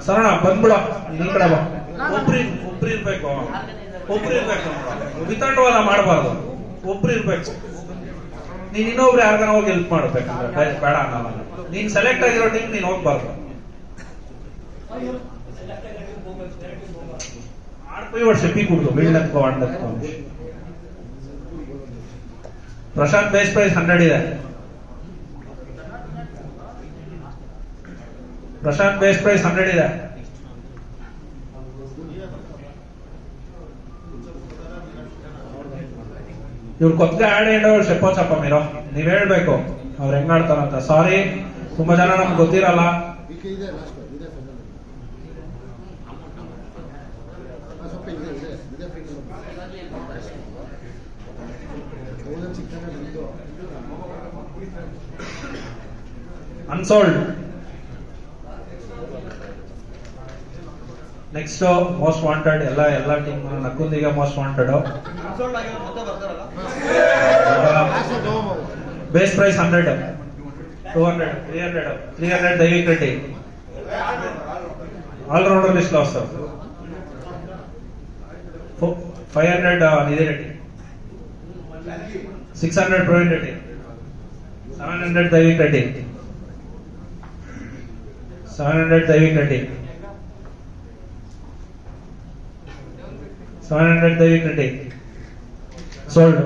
Speaker 2: ಸರಣ ಬಂದ್ಬಿಡ ಈ ಕಡೆ ಬಾ ಒಬ್ರು ಇರ್ಬೇಕು ವಿತಂಡವಾದ ಮಾಡಬಾರ್ದು ಒಬ್ರು ಇರ್ಬೇಕು ನೀನ್ ಇನ್ನೊಬ್ರು ಯಾರಿಗಾನ ಹೋಗಿ ಹೆಲ್ಪ್ ಮಾಡ್ಬೇಕಂದ್ರೆ ಬೇಡ ಅನ್ನಲ್ಲ ನೀನ್ ಸೆಲೆಕ್ಟ್ ಆಗಿರೋ ಟೀಮ್ ನೀನ್ ಹೋಗ್ಬಾರ್ದು ಆಡ್పోయి వాడు చెప్పకూడదు వీళ్ళెత్తుకో వాడినెత్తుకో ప్రశాంత్ బేస్ ప్రైస్ 100 ಇದೆ ప్రశాంత్ బేస్ ప్రైస్ 100 ಇದೆ ಇವ್ರು ಕೊತ್ತಿಗೆ ಆಡ್ ಹೇಳೋರು చెప్పొచ్చಪ್ಪ మీరు ನೀವ್ ಹೇಳ್ಬೇಕು ಅವ್ರು ಹೆಂಗ್ ಆಡ್ತಾರಂತ ಸಾರಿ ತುಂಬಾ ಜನ ನಮ್ಗೆ ಗೊತ್ತಿರಲ್ಲ ಅನ್ಸೋಲ್ಡ್ ನೆಕ್ಸ್ಟ್ ಮೋಸ್ಟ್ ವಾಂಟೆಡ್ ಎಲ್ಲ ಟೀಮ್ ನಕ್ಕುಂದಿಗೆ most wanted base price 100 200 300 Daivik Reddy allrounder list ಲಾಸ್ 500 Nidhi Reddy 600 Praveen Reddy 700 Daivik Reddy 700 Daivik Reddy 700 Daivik Reddy sold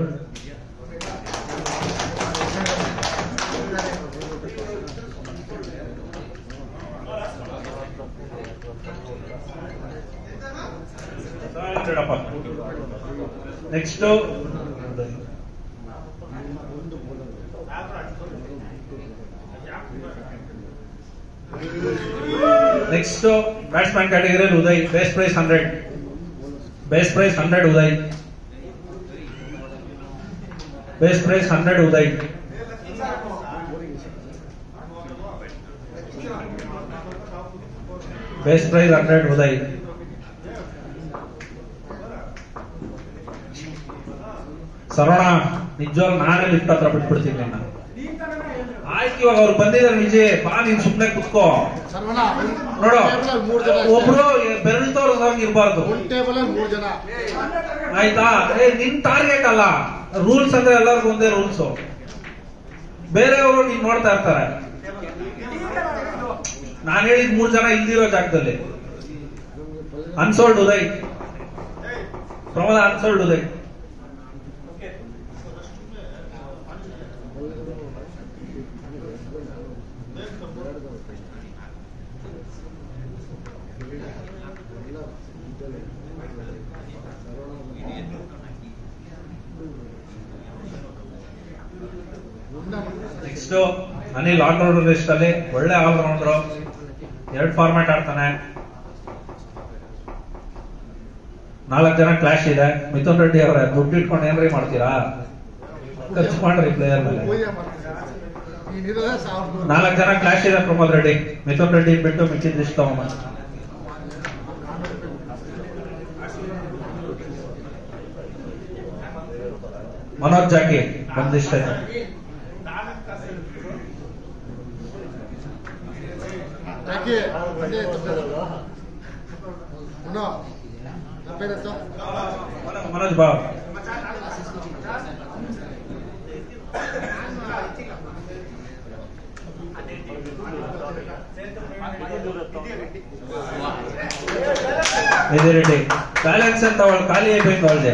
Speaker 2: next batsman ಕ್ಯಾಟಗರಿಯಲ್ಲಿ Uday base price 100 base price 100 Uday base price 100 Uday base price 100 Uday ಸರಣ ನಿಜವಾಗ್ಲೂ ನಾನೇ ಲಿಫ್ಟ್ ಹತ್ರ ಬಿಟ್ಬಿಡ್ತೀನಿ ನನ್ನ ಆಯ್ತು ಇವಾಗ ಅವ್ರು ಬಂದಿದ್ದಾರೆ ವಿಜಯ್ ಬಾ ನೀನ್ ಸುಮ್ನೆ ಕುತ್ಕೋ ನೋಡು ಒಬ್ರು ಬೆರಳು ತೋರ್ಸಂಗ್ ಇರ್ಬಾರ್ದು ಆಯ್ತಾ ನಿನ್ ಟಾರ್ಗೆಟ್ ಅಲ್ಲ ರೂಲ್ಸ್ ಅಂದ್ರೆ ಎಲ್ಲರಿಗೂ ಒಂದೇ ರೂಲ್ಸ್ ಬೇರೆಯವರು ನೀನ್ ನೋಡ್ತಾ ಇರ್ತಾರೆ ನಾನು ಹೇಳಿದ್ 3 ಜನ ಇಲ್ದಿರೋ ಜಾಗದಲ್ಲಿ unsold Uday Pramoda unsold Uday next Anil allrounder list ಅಲ್ಲಿ ಒಳ್ಳೆ ಆಲ್ರೌಂಡರ್ 2 ಫಾರ್ಮ್ಯಾಟ್ ಆಡ್ತಾನೆ 4 ಜನ ಕ್ಲಾಶ್ ಇದೆ ಮಿಥುನ್ ರೆಡ್ಡಿ ಅವರ ದುಡ್ಡು ಇಟ್ಕೊಂಡು ಏನ್ರಿ ಮಾಡ್ತೀರಾ ಖರ್ಚು ಮಾಡ್ರಿ ಪ್ಲೇಯರ್ ಮೇಲೆ 4 ಜನ ಕ್ಲಾಶ್ ಇದೆ ಪ್ರಮೋದ್ ರೆಡ್ಡಿ ಮಿಥುನ್ ರೆಡ್ಡಿ ಬಿಟ್ಟು ಮಿಕ್ಕಿದ ಲಿಸ್ಟ್ ತಗೊಂಬ ಮನೋಜ್ ಜಾಕಿ ಒಂದಿಷ್ಟ मनोज बाब निधि रेड्डी बैलेंस ಅಂತ ಅವಳು ಖಾಲಿ ಆಗಬೇಕು ಅವಳದೆ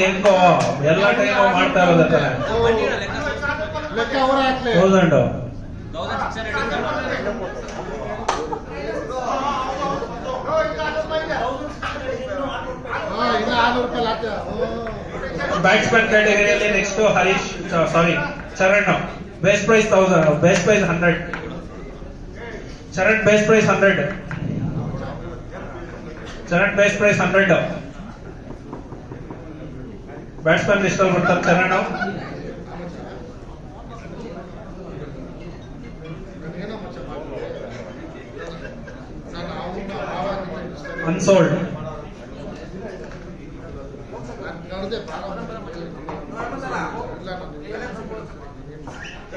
Speaker 4: ಹೆಂಗೋ ಎಲ್ಲ ಟೈಮ್ ಮಾಡ್ತಾ ಇರೋದ ತಾನೆ.
Speaker 1: ಲೆಕ್ಕ ಅವರ ಹಾಕ್ಲಿ
Speaker 4: 1000
Speaker 1: ಇನ್ನ 600 ರೂಪಾಯಿ ಲಾಟ.
Speaker 4: ಬ್ಯಾಟ್ಸ್ಮನ್ ಕ್ಯಾಟಗರಿಯಲ್ಲಿ next Harish sorry Charan base price 1000 base price 100 Charan base price 100 Charan base price 100 batsman list ಅಲ್ಲಿ ಬರ್ತಾರೆ ಚರಣ್ ಅನ್ಸೋಲ್ಡ್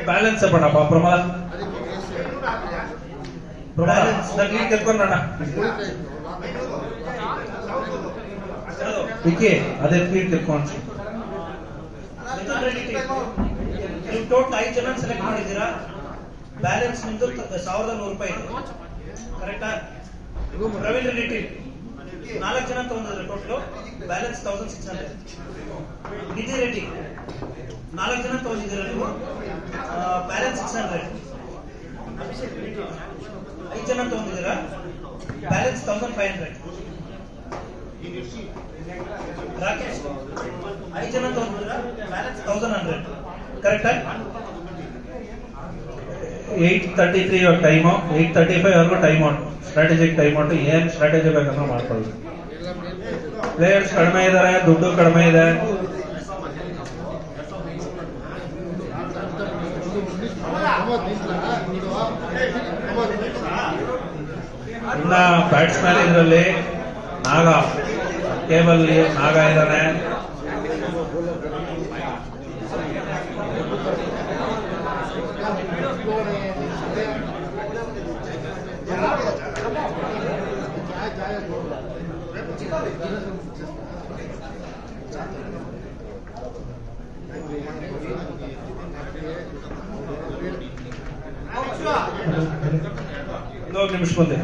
Speaker 4: ಬ್ಯಾಲೆನ್ಸ್ ಪಡಪ್ಪ ಪ್ರಮಾದ ಕೆತ್ಕೊಂಡ ವಿಕಿ ಅದೇ ಫೀಲ್ಡ್ ಕೆತ್ಕೊಂಡು
Speaker 3: ನೀವು ಟೋಟಲ್ 5 ಜನ ಸೆಲೆಕ್ಟ್ ಮಾಡಿದ್ದೀರಾ. ಬ್ಯಾಲೆನ್ಸ್ ನಿಮ್ದು 1100 ರೂಪಾಯಿ ಇದೆ. ಕರೆಕ್ಟಾ? ರವೀಂದ್ರ ಲಿಟಿಲ್ 4 ಜನ ತಗೊಂಡಿದ್ರೆ ಟೋಟಲ್ ಬ್ಯಾಲೆನ್ಸ್ 1600. ನಿಧಿ ರೆಡ್ಡಿ 4 ಜನ ತಗೊಂಡಿದ್ದೀರಾ ನೀವು, ಬ್ಯಾಲೆನ್ಸ್ 600. 5 ಜನ ತಗೊಂಡಿದ್ದೀರಾ, ಬ್ಯಾಲೆನ್ಸ್ 1500. ರಾಕೇಶ್ 5 ಜನ ತಗೊಂಡಿದ್ದೀರಾ, ಬ್ಯಾಲೆನ್ಸ್ 1100. ಕರೆಕ್ಟಾ?
Speaker 4: 8:33 ಟೈಮ್ 8:35 ವರೆಗೂ time out. Strategic time out. ಏನ್ ಸ್ಟ್ರಾಟಜಿ ಬೇಕಂದ್ರೆ ಮಾಡ್ಕೊಳ್ಳಿ. ಪ್ಲೇಯರ್ಸ್ ಕಡಿಮೆ ಇದಾರೆ, ದುಡ್ಡು ಕಡಿಮೆ ಇದೆ. ಇನ್ನ ಬ್ಯಾಟ್ಸ್ಮನ್ ಇದರಲ್ಲಿ ನಾಗ ಕೇಬಲ್ ನಾಗ ಇದ್ದಾನೆ. ಇನ್ನೊಂದು ನಿಮಿಷ ಮುಂದೆ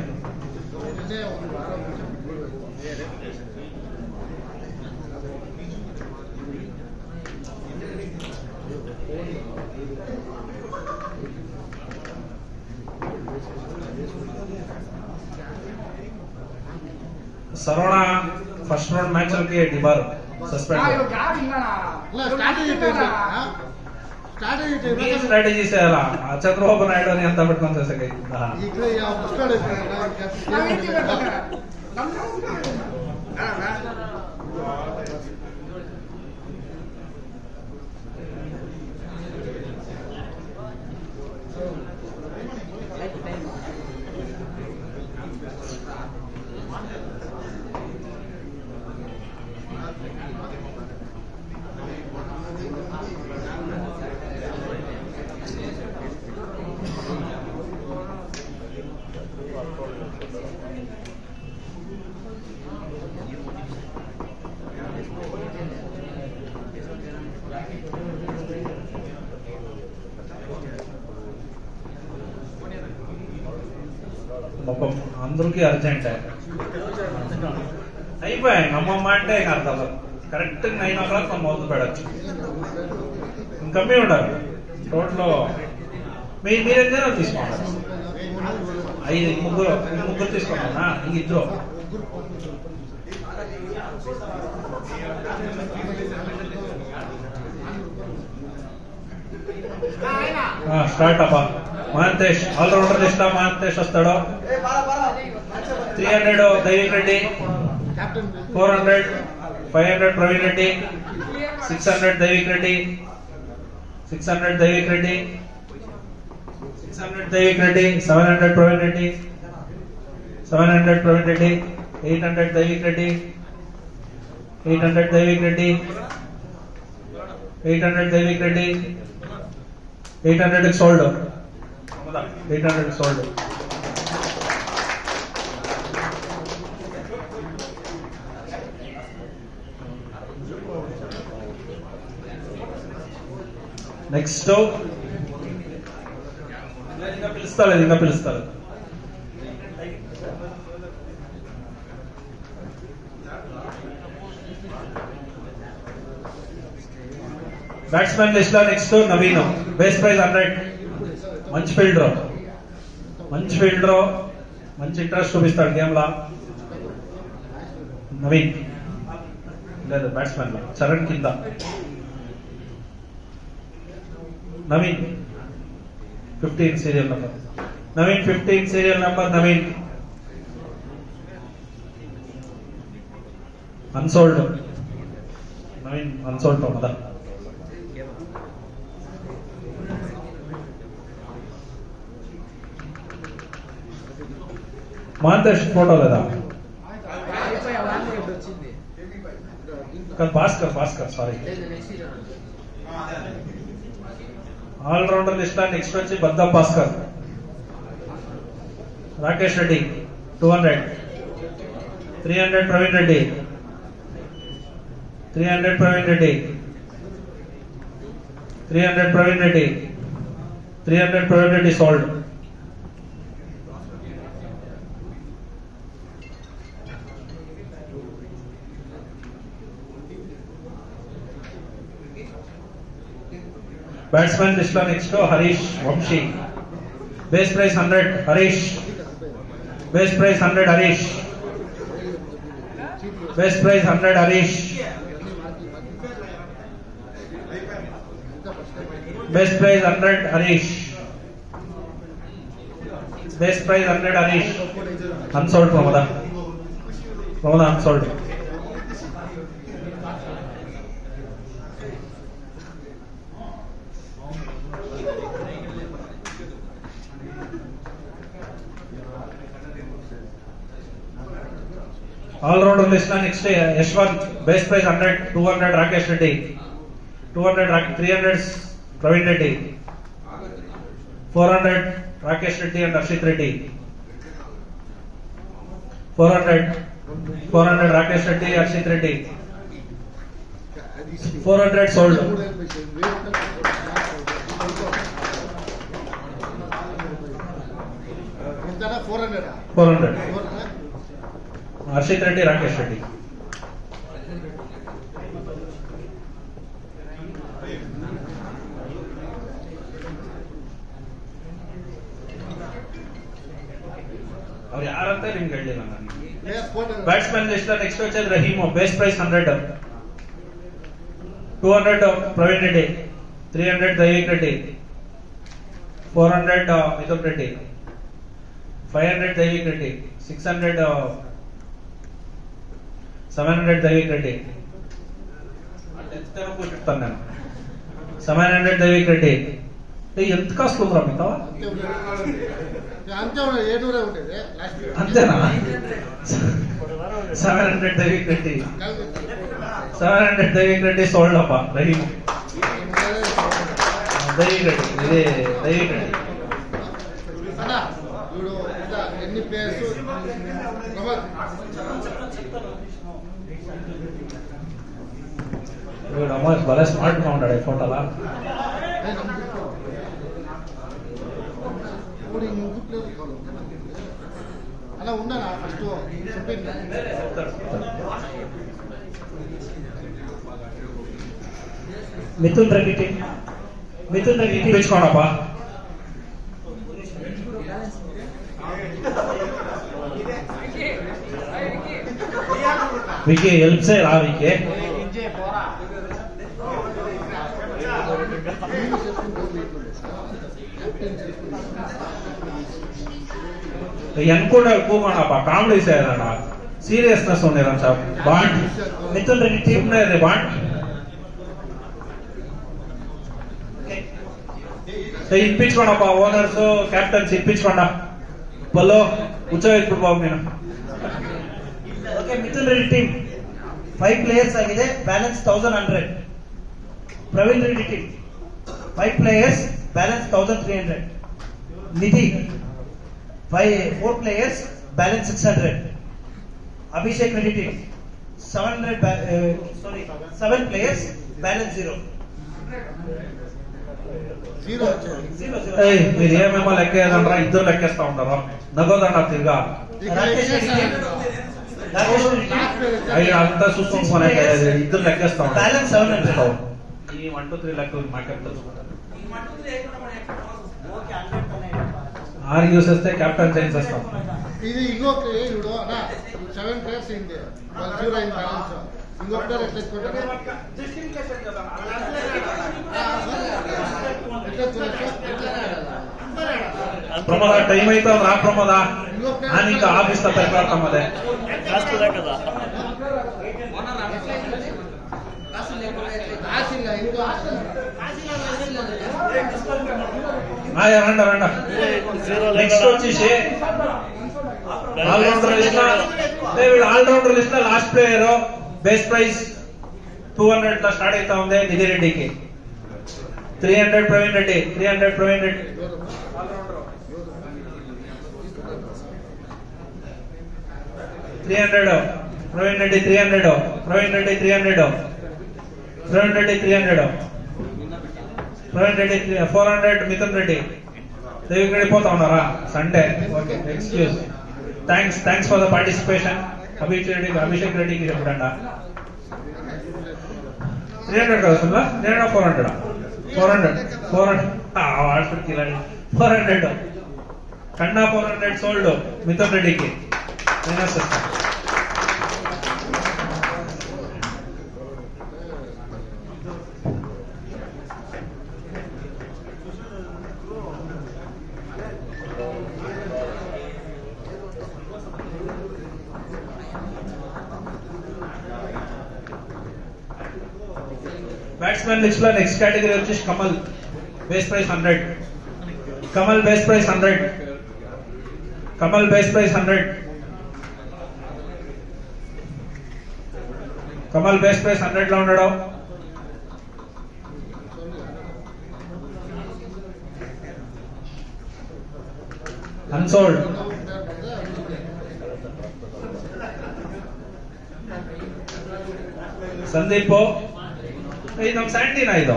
Speaker 4: ಸರವಣ ಫಸ್ಟ್ ರೌಂಡ್ ಮ್ಯಾಚ್ ಅಲ್ಲಿ ಡಿಬಾರ್ ಸಸ್ಪೆಂಡ್. ಸ್ಟ್ರಾಟಜೀಸ್ ಅಲ್ಲ ಚಂದ್ರಬಾಬು ನಾಯ್ಡು ಅಂತ ಬಿಟ್ಕೊಂತ అందరికి అర్జెంట్ అయిపోయాయి. అమ్మమ్మ అంటే ఇక అర్థం కరెక్ట్ 9 o'clock మనం మొదలు పెడచ్చు. కమ్మి ఉండాలి టోటల్. మీరేం జనాలు తీసుకోండి. 5 ముగ్గురు తీసుకున్నా ఇంక ఇద్దరు స్టార్ట్ అబ్బా. మహంతేష్ ఆల్రౌండర్ లిస్ట్ మహంతేష్ వస్తాడు. 300 Daivik Reddy, 400 500 Praveen Reddy, 600 Daivik Reddy, 600 Daivik Reddy, 600 Daivik Reddy, 700 Praveen Reddy, 700 Praveen Reddy, 800 Daivik Reddy, 800 Daivik Reddy, 800 Daivik Reddy, 800 sold, 800 sold. Next ఇంకా పిలుస్తారు. బ్యాట్స్మెన్ లిస్ట్ లో నెక్స్ట్ నవీన్, బేస్ ప్రైజ్ 100. మంచి ఫీల్డర్, మంచి ఇంట్రెస్ట్ చూపిస్తాడు గేమ్ లా. నవీన్ లేదు బ్యాట్స్మెన్ లో చరణ్ కింద. Naveen 15 serial number. Naveen 15 serial number. Naveen unsold. Naveen unsold తో మొదలు. మహంతేష్ ఫోటో లేదా? Bhaskar sorry. All rounder list next వచ్చి బద్దా Bhaskar. Rakesh Reddy 200. 300 Praveen Reddy. 300 Praveen Reddy. 300 Praveen Reddy. 300 Praveen Reddy sold. Batsmen list లో next Harish Vamshi. Base price 100 Harish. Base price 100 Harish. Base price 100 Harish. Base price 100 Harish. Base price 100 Harish. Unsold Pramoda unsold. All rounder list next Yashwant. Base price 100. 200 Rakesh Reddy. 300 Praveen Reddy. 400 Rakesh Reddy and Harshit Reddy. 400 Rakesh Reddy, Harshit Reddy. 400 sold.
Speaker 1: ఎంతనా 400
Speaker 4: హర్షిత్ రెడ్డి, రాకేష్ రెడ్డి. ಅವ್ರು ಯಾರಂತ ನಿಮ್ಗೆ ಹೇಳಿಲ್ಲ ನಾನು. ಬ್ಯಾಟ್ಸ್ಮನ್ ಲಿಸ್ಟ್ ನೆಕ್ಸ್ಟ್ వచ్చేది రహీమ్. Base price 100. 200 ప్రవీణ్ రెడ్డి. 300 దైవిక్ రెడ్డి. 400 మిథున్ రెడ్డి. 500 దైవిక్ రెడ్డి. 700 దైవిక్ రెడ్డి. చెప్తాను నేను. 700 దైవిక్ రెడ్డి. ఎంత కాస్ట్ ఉందిరా మిగతా? అంతేనా? 700 దైవిక్ రెడ్డి. 700 దైవిక్ రెడ్డి సోల్డ్ అప్ప. రహీమ్ దైవిక్ రెడ్డి. ఇదే దైవిక్ రెడ్డి.
Speaker 1: ఎన్ని ప్లేయర్స్
Speaker 4: రమేష్ భలే స్మార్ట్ గా ఉంటాడు ఈ ఫోటోలా.
Speaker 1: అలా ఉన్నా first
Speaker 3: Mithun Reddy team. Mithun Reddy team
Speaker 4: తెచ్చుకోనప్పా. వికీ హెల్ప్ చేయరా? వికీ ಎನ್ಕೊಂಡ ಕೂಗೋಣಪ್ಪ. ಕಾಮಿಡಿ ಸೇರೋಣ, ಸೀರಿಯಸ್ನೆಸ್ ಒಂದಿರ ಬಾಂಡ್.
Speaker 3: ಮಿಥುನ್ ರೆಡ್ಡಿ ಟೀಮ್
Speaker 4: ಇದೆ ಬಾಂಡ್. ಇಪ್ಪಿಸ್ಕೊಣಪ್ಪ. ಓನರ್ಸ್ ಕ್ಯಾಪ್ಟನ್ಸ್ ಇಪ್ಪಿಸ್ಕೊಂಡ. ಬಲ್ಲೋ ಹುಚ್ಚ ಇಟ್ಬಿಟ್ಟು ಬಾಬು ನೀನು.
Speaker 3: Okay, Mithun Reddy team 5 players ಆಗಿದೆ. Balance 1100. Praveen Reddy team 5 players, balance 1300. Nidhi 4 players, balance 600. Abhishek Reddy team 7 players, balance 0.
Speaker 4: మీరు ఏమేమో లెక్క ఏదన్నా ఇద్దరు లెక్కేస్తా ఉంటారు. నగోదన్న తిరిగా అంతా చూసుకొని ఇద్దరు లెక్కేస్తా ఉంటారు.
Speaker 3: బ్యాలెన్స్ 700.
Speaker 4: 1 to 3 lakh market ఆరు యూస్ వస్తే క్యాప్టెన్ చేంజ్ చేస్తాం.
Speaker 1: ఇది ఇంకొక ఇప్పుడు 7 ప్లేయర్స్ అయింది, 0 అయింది బ్యాలెన్స్. ఇంకొక ప్లేయర్ ఎట్లా ఎత్తుకుంటారు?
Speaker 4: ಪ್ರಮೋದ ಟೈಮ್ ಐತ ಅಂದ್ರೆ ಆ ಪ್ರಮೋದ ನಾನು ಈಗ ಆಫೀಸ್ ತಪ್ಪದೆ రండ నెక్స్ట్ వచ్చేసి ఆల్రౌండర్ లిస్ట్ లో లాస్ట్ ప్లేయర్ బేస్ ప్రైస్ 200 లో స్టార్ట్ అవుతా ఉంది. నిధి రెడ్డికి 300 ప్రవీణ్ రెడ్డి, 300 ప్రవీణ్ రెడ్డి, 300 ప్రవీణ్ రెడ్డి, 300 ప్రవీణ్ రెడ్డి, 300 ప్రవీణ్ రెడ్డి, 300 ప్రవీణ్ రెడ్డి, 400 మిథున్ రెడ్డి. దేవికి వెళ్ళిపోతా ఉన్నారా Sunday? Okay, excuse. Thanks for the participation. Abhishek రెడ్డికి చెప్పండి 300 కదా సుల్లా, 400 కన్నా 400 సోల్డ్ మిథున్ రెడ్డికి. బ్యాట్స్మెన్ లిస్ట్ లో నెక్స్ట్ కేటగిరీ వచ్చేసి Kamal, base price 100. Kamal base price 100. Kamal base price 100. Kamal base price 100 లో ఉండడం. అన్సోల్డ్. ಸಂದೀಪ್ ನಮ್ ಸ್ಯಾಂಟಿನ ಇದು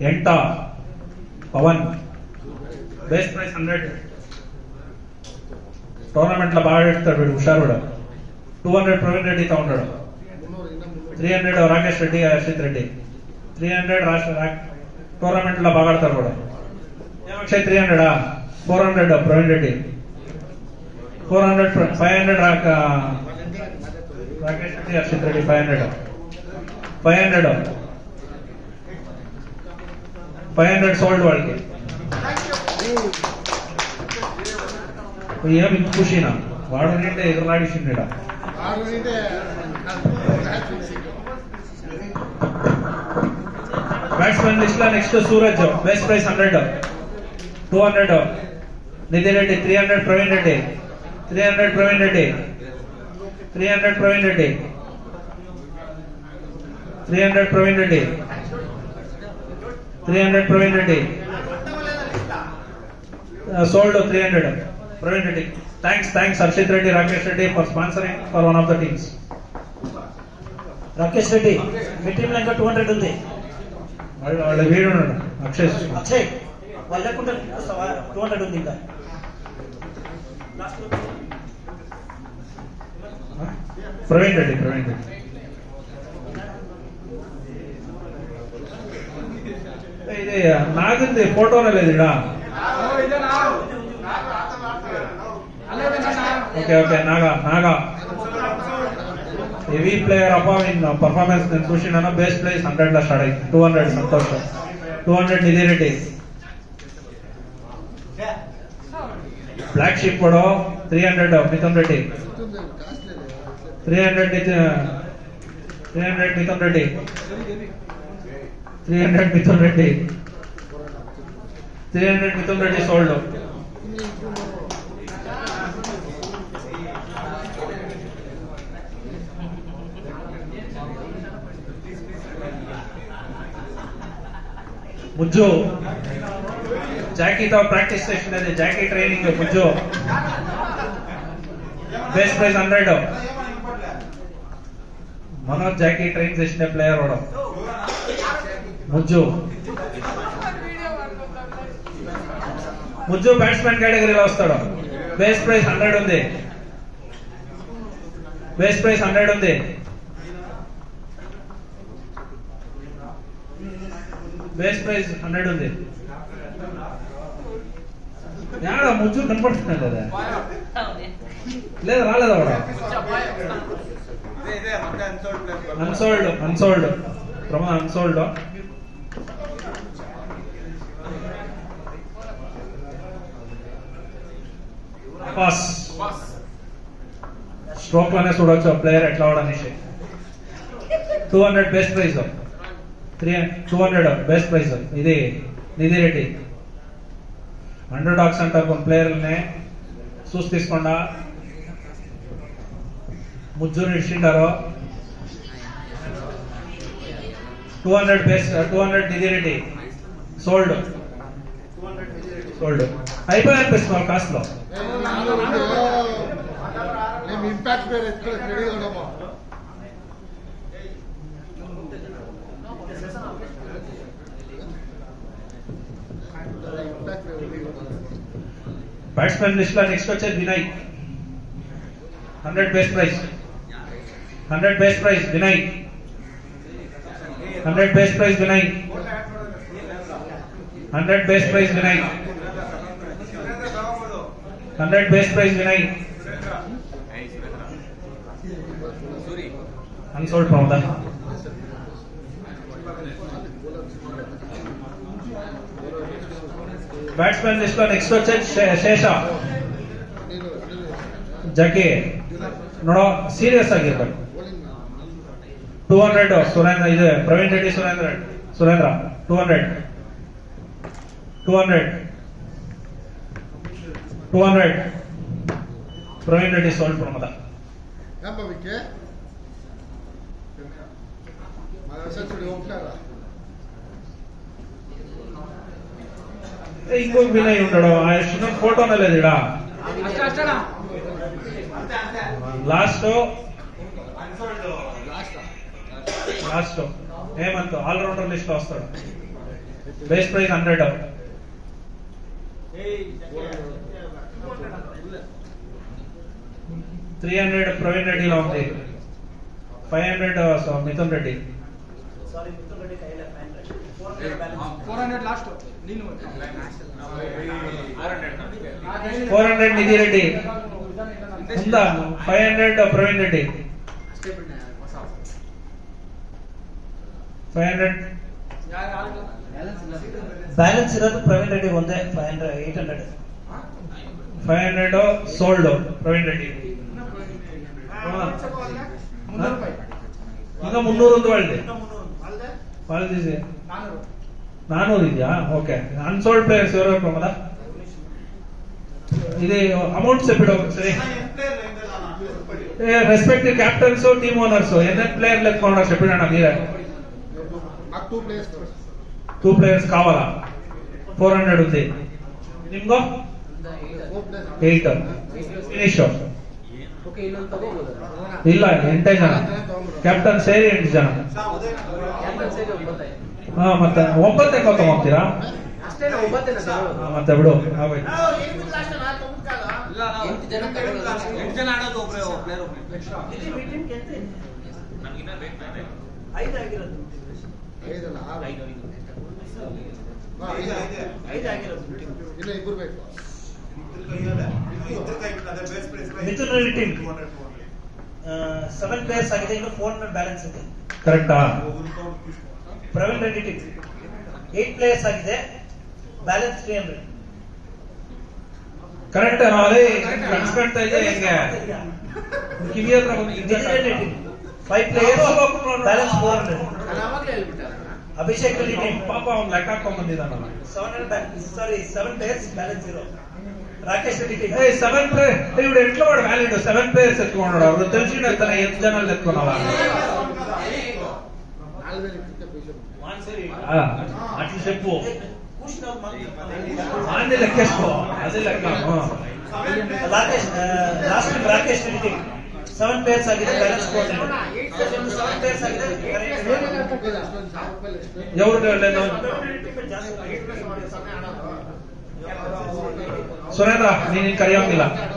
Speaker 4: ಎಂಟ పవన్ బేస్ ప్రైస్ 100. టోర్నమెంట్ లో బాగా పెడతాడు వీడు, హుషారుడు. 200 ప్రవీణ్ రెడ్డి ఉన్నాడు. 300 రాకేష్ రెడ్డి, హర్షిత్ రెడ్డి. 300 టోర్నమెంట్ లో బాగా ఆడతారు కూడా. అక్షయ్ 300, 400 ప్రవీణ్ రెడ్డి, 400 500 రాకేష్ రెడ్డి, హర్షిత్ రెడ్డి 500 సోల్డ్ వాళ్ళకి. ఏమి ఖుషినా వాడు నింటే ఎదురులాడిసిండ. బ్యాట్స్మెన్ లిస్ట్ లో next Suraj, base price 100. 200 Nidhi Reddy, 300 Praveen Reddy, 300 Praveen Reddy, 300 Praveen Reddy, 300 Praveen Reddy, 300 Praveen Reddy sold. 300 Praveen Reddy. Thanks Harshith Reddy, Rakesh Reddy for sponsoring for one of the teams.
Speaker 3: Rakesh Reddy me team లో ఇంకా 200 ఉంది.
Speaker 4: వాళ్ళ వీడు అక్షయ్
Speaker 3: వాళ్ళు లేకుండా 200 ఉంది ఇంకా.
Speaker 4: ప్రవీణ్ రెడ్డి ఇది నాగింది ఫోటోనే లేదు ఇడా. ఓకే నాగా హెవీ ప్లేయర్ అప్ప ఇన్ పర్ఫార్మెన్స్ నేను చూసిన. బేస్ ప్లేస్ 100 లో స్టార్ట్ అయింది. 200 సంతోష్, 200 నిధి రెడ్డి. బ్లాక్ షిప్ కూడా 300 మిథున్ రెడ్డి, 300 మిథున్ రెడ్డి, 300 మిథున్ రెడ్డి, 300 మిథున్ రెడ్డి సోల్డ్. ముజ్జు జాకీతో ప్రాక్టీస్ చేసినది, Jackie training Mujju. Base price 100. Manoj Jackie train చేసిన ప్లేయర్ వాడు ముజ్జు. ముజ్జు బ్యాట్స్మెన్ కేటగిరీలో వస్తాడు. బేస్ ప్రైస్ 100 ఉంది. బేస్ ప్రైస్ 100 ఉంది. బేస్ ప్రైస్ 100 ఉంది. యాడ ముజ్జు కనపడుతున్నాడు కదా, లేదు రాలేదా వాడు? Unsold Pramod unsold. పాస్ స్ట్రోక్ లోనే చూడొచ్చు ప్లేయర్ ఎట్లా అవడానికి. 200 బేస్ ప్రైజ్, 200 బేస్ ప్రైజ్. ఇది నిధి రెడ్డి. అండర్ డాగ్స్ అంటారు కొన్ని ప్లేయర్లనే చూసి తీసుకోండా. ముజ్జూరు ఇచ్చిండారు. 200 బేస్, 200 నిధి రెడ్డి సోల్డ్. అయిపోయి అనిపిస్తుంది కాస్ట్ లో.
Speaker 1: ఇంపాక్ట్ పేరు రెడీ ఉండమో
Speaker 4: బ్యాట్స్మెన్ లిస్ట్ లో నెక్స్ట్ వచ్చేది Vinay. 100 base praise. 100 base prize Vinay. 100 base prize Vinay. 100 base prize Vinay. 100 base prize Vinay. Unsold Pramoda. Batsmen list లో నెక్స్ట్ వచ్చేది ಶೇಷ. ಜಕೆ ನೋಡೋ ಸೀರಿಯಸ್ ಆಗಿರ್ಬೇಕು. 200 ಸುರೇಂದ್ರ. ಇದೆ ಪ್ರವೀಣ್ ರೆಡ್ಡಿ ಸುರೇಂದ್ರ 200 ಪ್ರವೀಣ್ ರೆಡ್ಡಿ ಸೋಲ್ಡ್ ಪ್ರಮೋದ. ఇంకొక వినయ్ ఉంటాడు. ఆయన ఫోటోనే లేదు ఇక్కడ. లాస్ట్ హేమంత్ ఆల్రౌండర్ లిస్ట్ లో వస్తాడు. Base praise 100. 300 ప్రవీణ్ రెడ్డిలో ఉంది. 500 మిథున్ రెడ్డి. 400 నిధి రెడ్డి ఉందా? 500 ప్రవీణ్ రెడ్డి. 500
Speaker 3: ಬ್ಯಾಲೆನ್ಸ್ ಇರೋದು ಪ್ರವೀಣ್ ರೆಡ್ಡಿ ಒಂದೇ. 800
Speaker 4: ಸೋಲ್ಡ್ ಪ್ರವೀಣ್ ರೆಡ್ಡಿ. ఇంకా 300 ఉంది వాళ్ళది. 400 ಇದೆಯಾ? ఓకే. అన్సోల్డ్ ప్లేయర్స్ ఎవరు ప్రమోద? ఇది అమౌంట్ చెప్పాడు ఒకసారి. రెస్పెక్టివ్ క్యాప్టన్స్, టీమ్ ఓనర్స్ ఎన్ని ప్లేయర్లు ఎత్తుకున్నారో చెప్పాడన్నా మీరే. 2 ప్లేయర్స్ కావాలా? 400 ఉంది. ನಿಮ್ಗೋ 8 ಫಿನಿಶ್. ಇಲ್ಲ 8 ಜನ ಕ್ಯಾಪ್ಟನ್ ಸೇರಿ 8 ಜನ. ಮತ್ತೆ 9 ಹೆಂಗ ತಗೊಂತೀರಾ? ಮತ್ತೆ ಬಿಡು.
Speaker 3: ಮಿಥುನ್ ರೆಡ್ಡಿ ಟೀಮ್ 7 ಪ್ಲೇಯರ್ಸ್ ಆಗಿದೆ. ಇನ್ನು 400 ಬ್ಯಾಲೆನ್ಸ್ ಇದೆ.
Speaker 4: ಕರೆಕ್ಟಾ?
Speaker 3: ಪ್ರವೀಣ್ ರೆಡ್ಡಿ ಟೀಮ್ 8 ಪ್ಲೇಯರ್ಸ್ ಆಗಿದೆ. ಬ್ಯಾಲೆನ್ಸ್ 300.
Speaker 4: ಕರೆಕ್ಟ್. ಅದೇ ಕನ್ಸ್ಕೊಳ್ತಾ ಇದೆ. ಹೆಂಗೆ ಕಿವಿ ಹತ್ರ
Speaker 3: 5 players balance 400. Abhishek Reddy team
Speaker 4: ಪಾಪ ಅವ್ನು ಲೆಕ್ಕ ಹಾಕೊಂಡ್ ಬಂದಿದ್ದಾನ.
Speaker 3: 7 players balance 0. Rakesh Reddy team
Speaker 4: 7 player. ಇವ್ರು ಎಟ್లా వాడు వ్యాలిడ్ 7 ప్లేయర్స్ ఎత్తుకున్నాడు. ಅವ್ರು తెలిసిన తన 8 జనాలు ఎత్తుకున్నావా? అట్లా చెప్పు. అన్ని లెక్కేసుకో. అదే లెక్క.
Speaker 3: ರಾಕೇಶ್ ರೆಡ್ಡಿ ಟೀಮ್ 7 ಪ್ಲೇಯರ್ಸ್ ಆಗಿದೆ. ಬ್ಯಾಲೆನ್ಸ್ 400. 7 ಪ್ಲೇಯರ್ಸ್ ಆಗಿದೆ.
Speaker 4: ఎవరు లేదు. ಸುರೇಂದ್ರ ನೀನ್ ಕರೆಯೋಂಗಿಲ್ಲ.